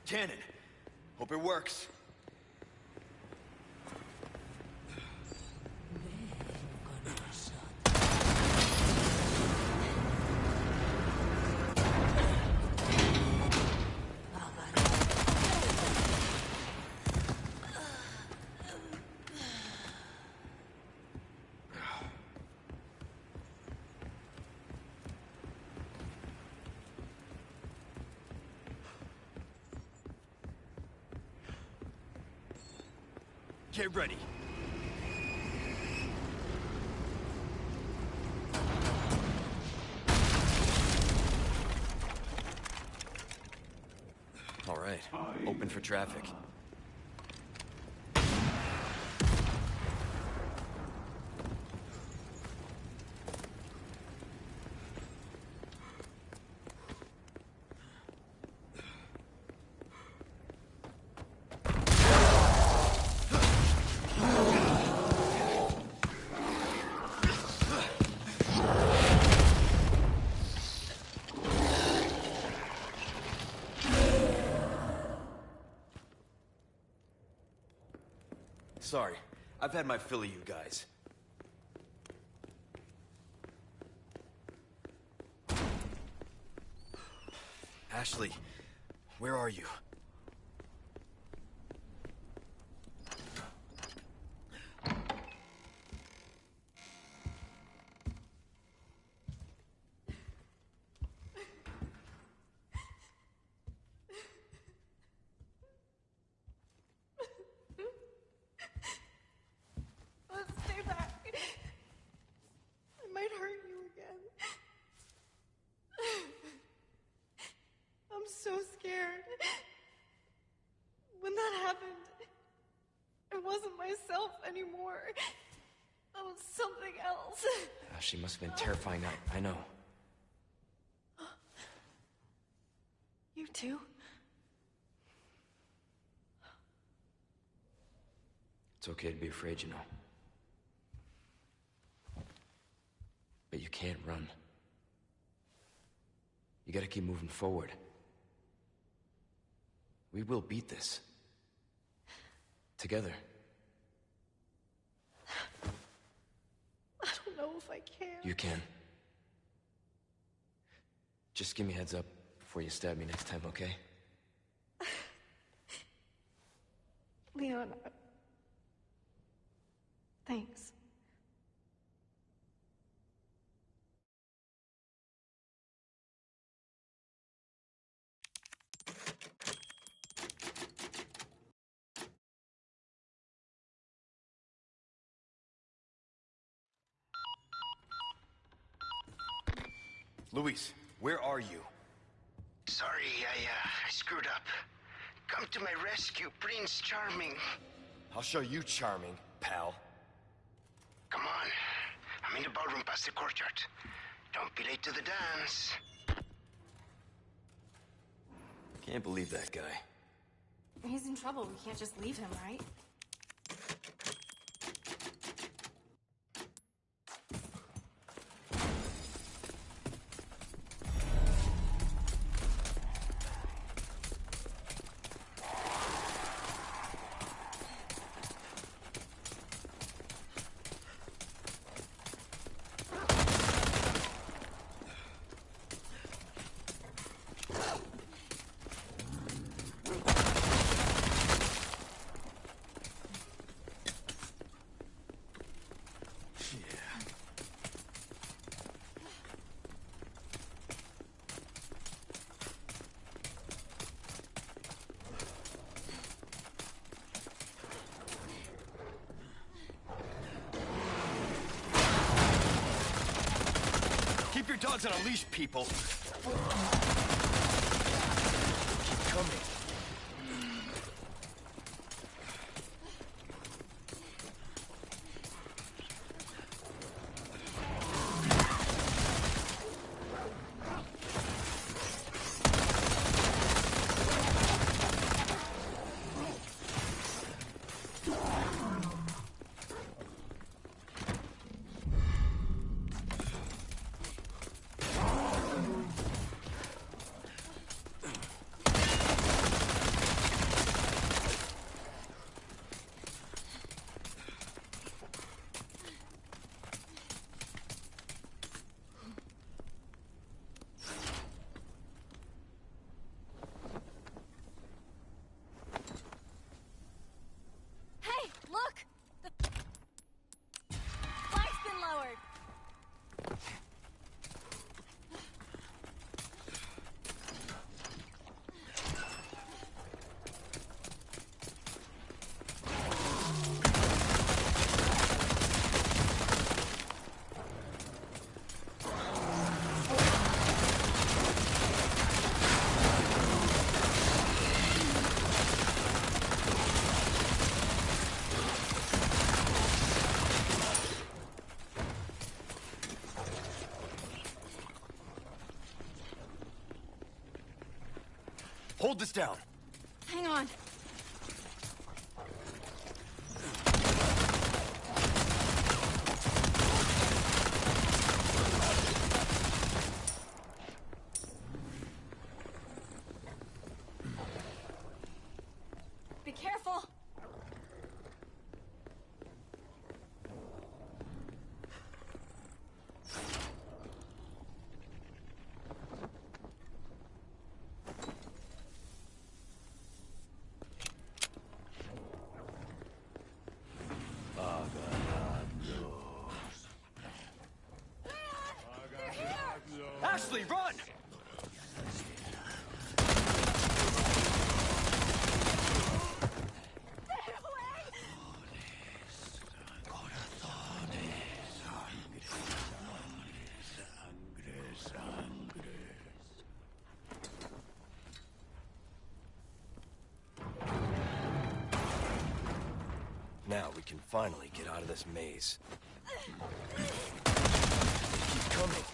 [SPEAKER 3] Cannon. Hope it works. Get ready. All right, open for traffic. Sorry, I've had my fill of you guys. Ashley, where are you?
[SPEAKER 5] Let's stay back. I might hurt you again.
[SPEAKER 8] scared. When that happened, I wasn't myself anymore. I was something else.
[SPEAKER 3] She must have been terrifying. I know.
[SPEAKER 8] You too?
[SPEAKER 3] It's okay to be afraid, you know. But you can't run. You gotta keep moving forward. We will beat this. Together.
[SPEAKER 8] I don't know if I can.
[SPEAKER 3] You can. Just give me a heads up before you stab me next time, okay?
[SPEAKER 8] Leon, thanks.
[SPEAKER 3] Luis, where are you?
[SPEAKER 7] Sorry, I screwed up. Come to my rescue, Prince Charming.
[SPEAKER 3] I'll show you charming, pal.
[SPEAKER 7] Come on. I'm in the ballroom past the courtyard. Don't be late to the dance.
[SPEAKER 3] Can't believe that guy.
[SPEAKER 8] He's in trouble. We can't just leave him, right?
[SPEAKER 3] Keep your dogs on a leash, people. Keep coming.
[SPEAKER 8] Hey, look! The flag's been lowered.
[SPEAKER 3] Hold this down.
[SPEAKER 8] Hang on. Be careful.
[SPEAKER 3] now we can finally get out of this maze. Keep coming.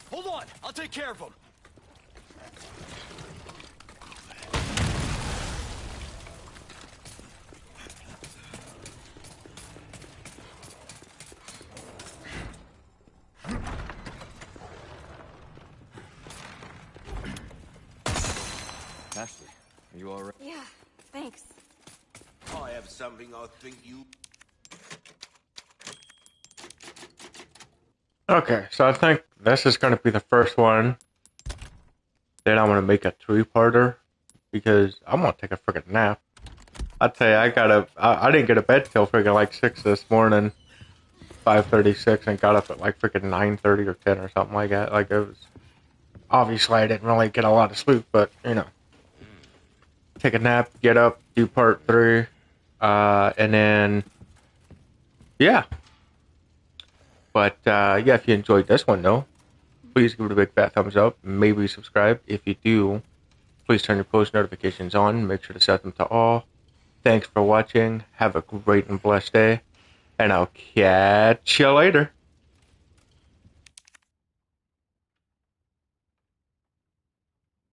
[SPEAKER 3] Hold on, I'll take care of him. Ashley, are you alright?
[SPEAKER 8] Yeah, thanks.
[SPEAKER 2] I have something I think you...
[SPEAKER 1] Okay, so I think this is going to be the first one that I'm going to make a three-parter because I'm going to take a freaking nap. I'd say I didn't get to bed till freaking like 6 this morning, 5:36, and got up at like freaking 9:30 or 10 or something like that. Like, it was, obviously I didn't really get a lot of sleep, but, you know, take a nap, get up, do part 3, and then, yeah. But, yeah, if you enjoyed this one, though, please give it a big fat thumbs up. Maybe subscribe. If you do, please turn your post notifications on. Make sure to set them to all. Thanks for watching. Have a great and blessed day. And I'll catch you later.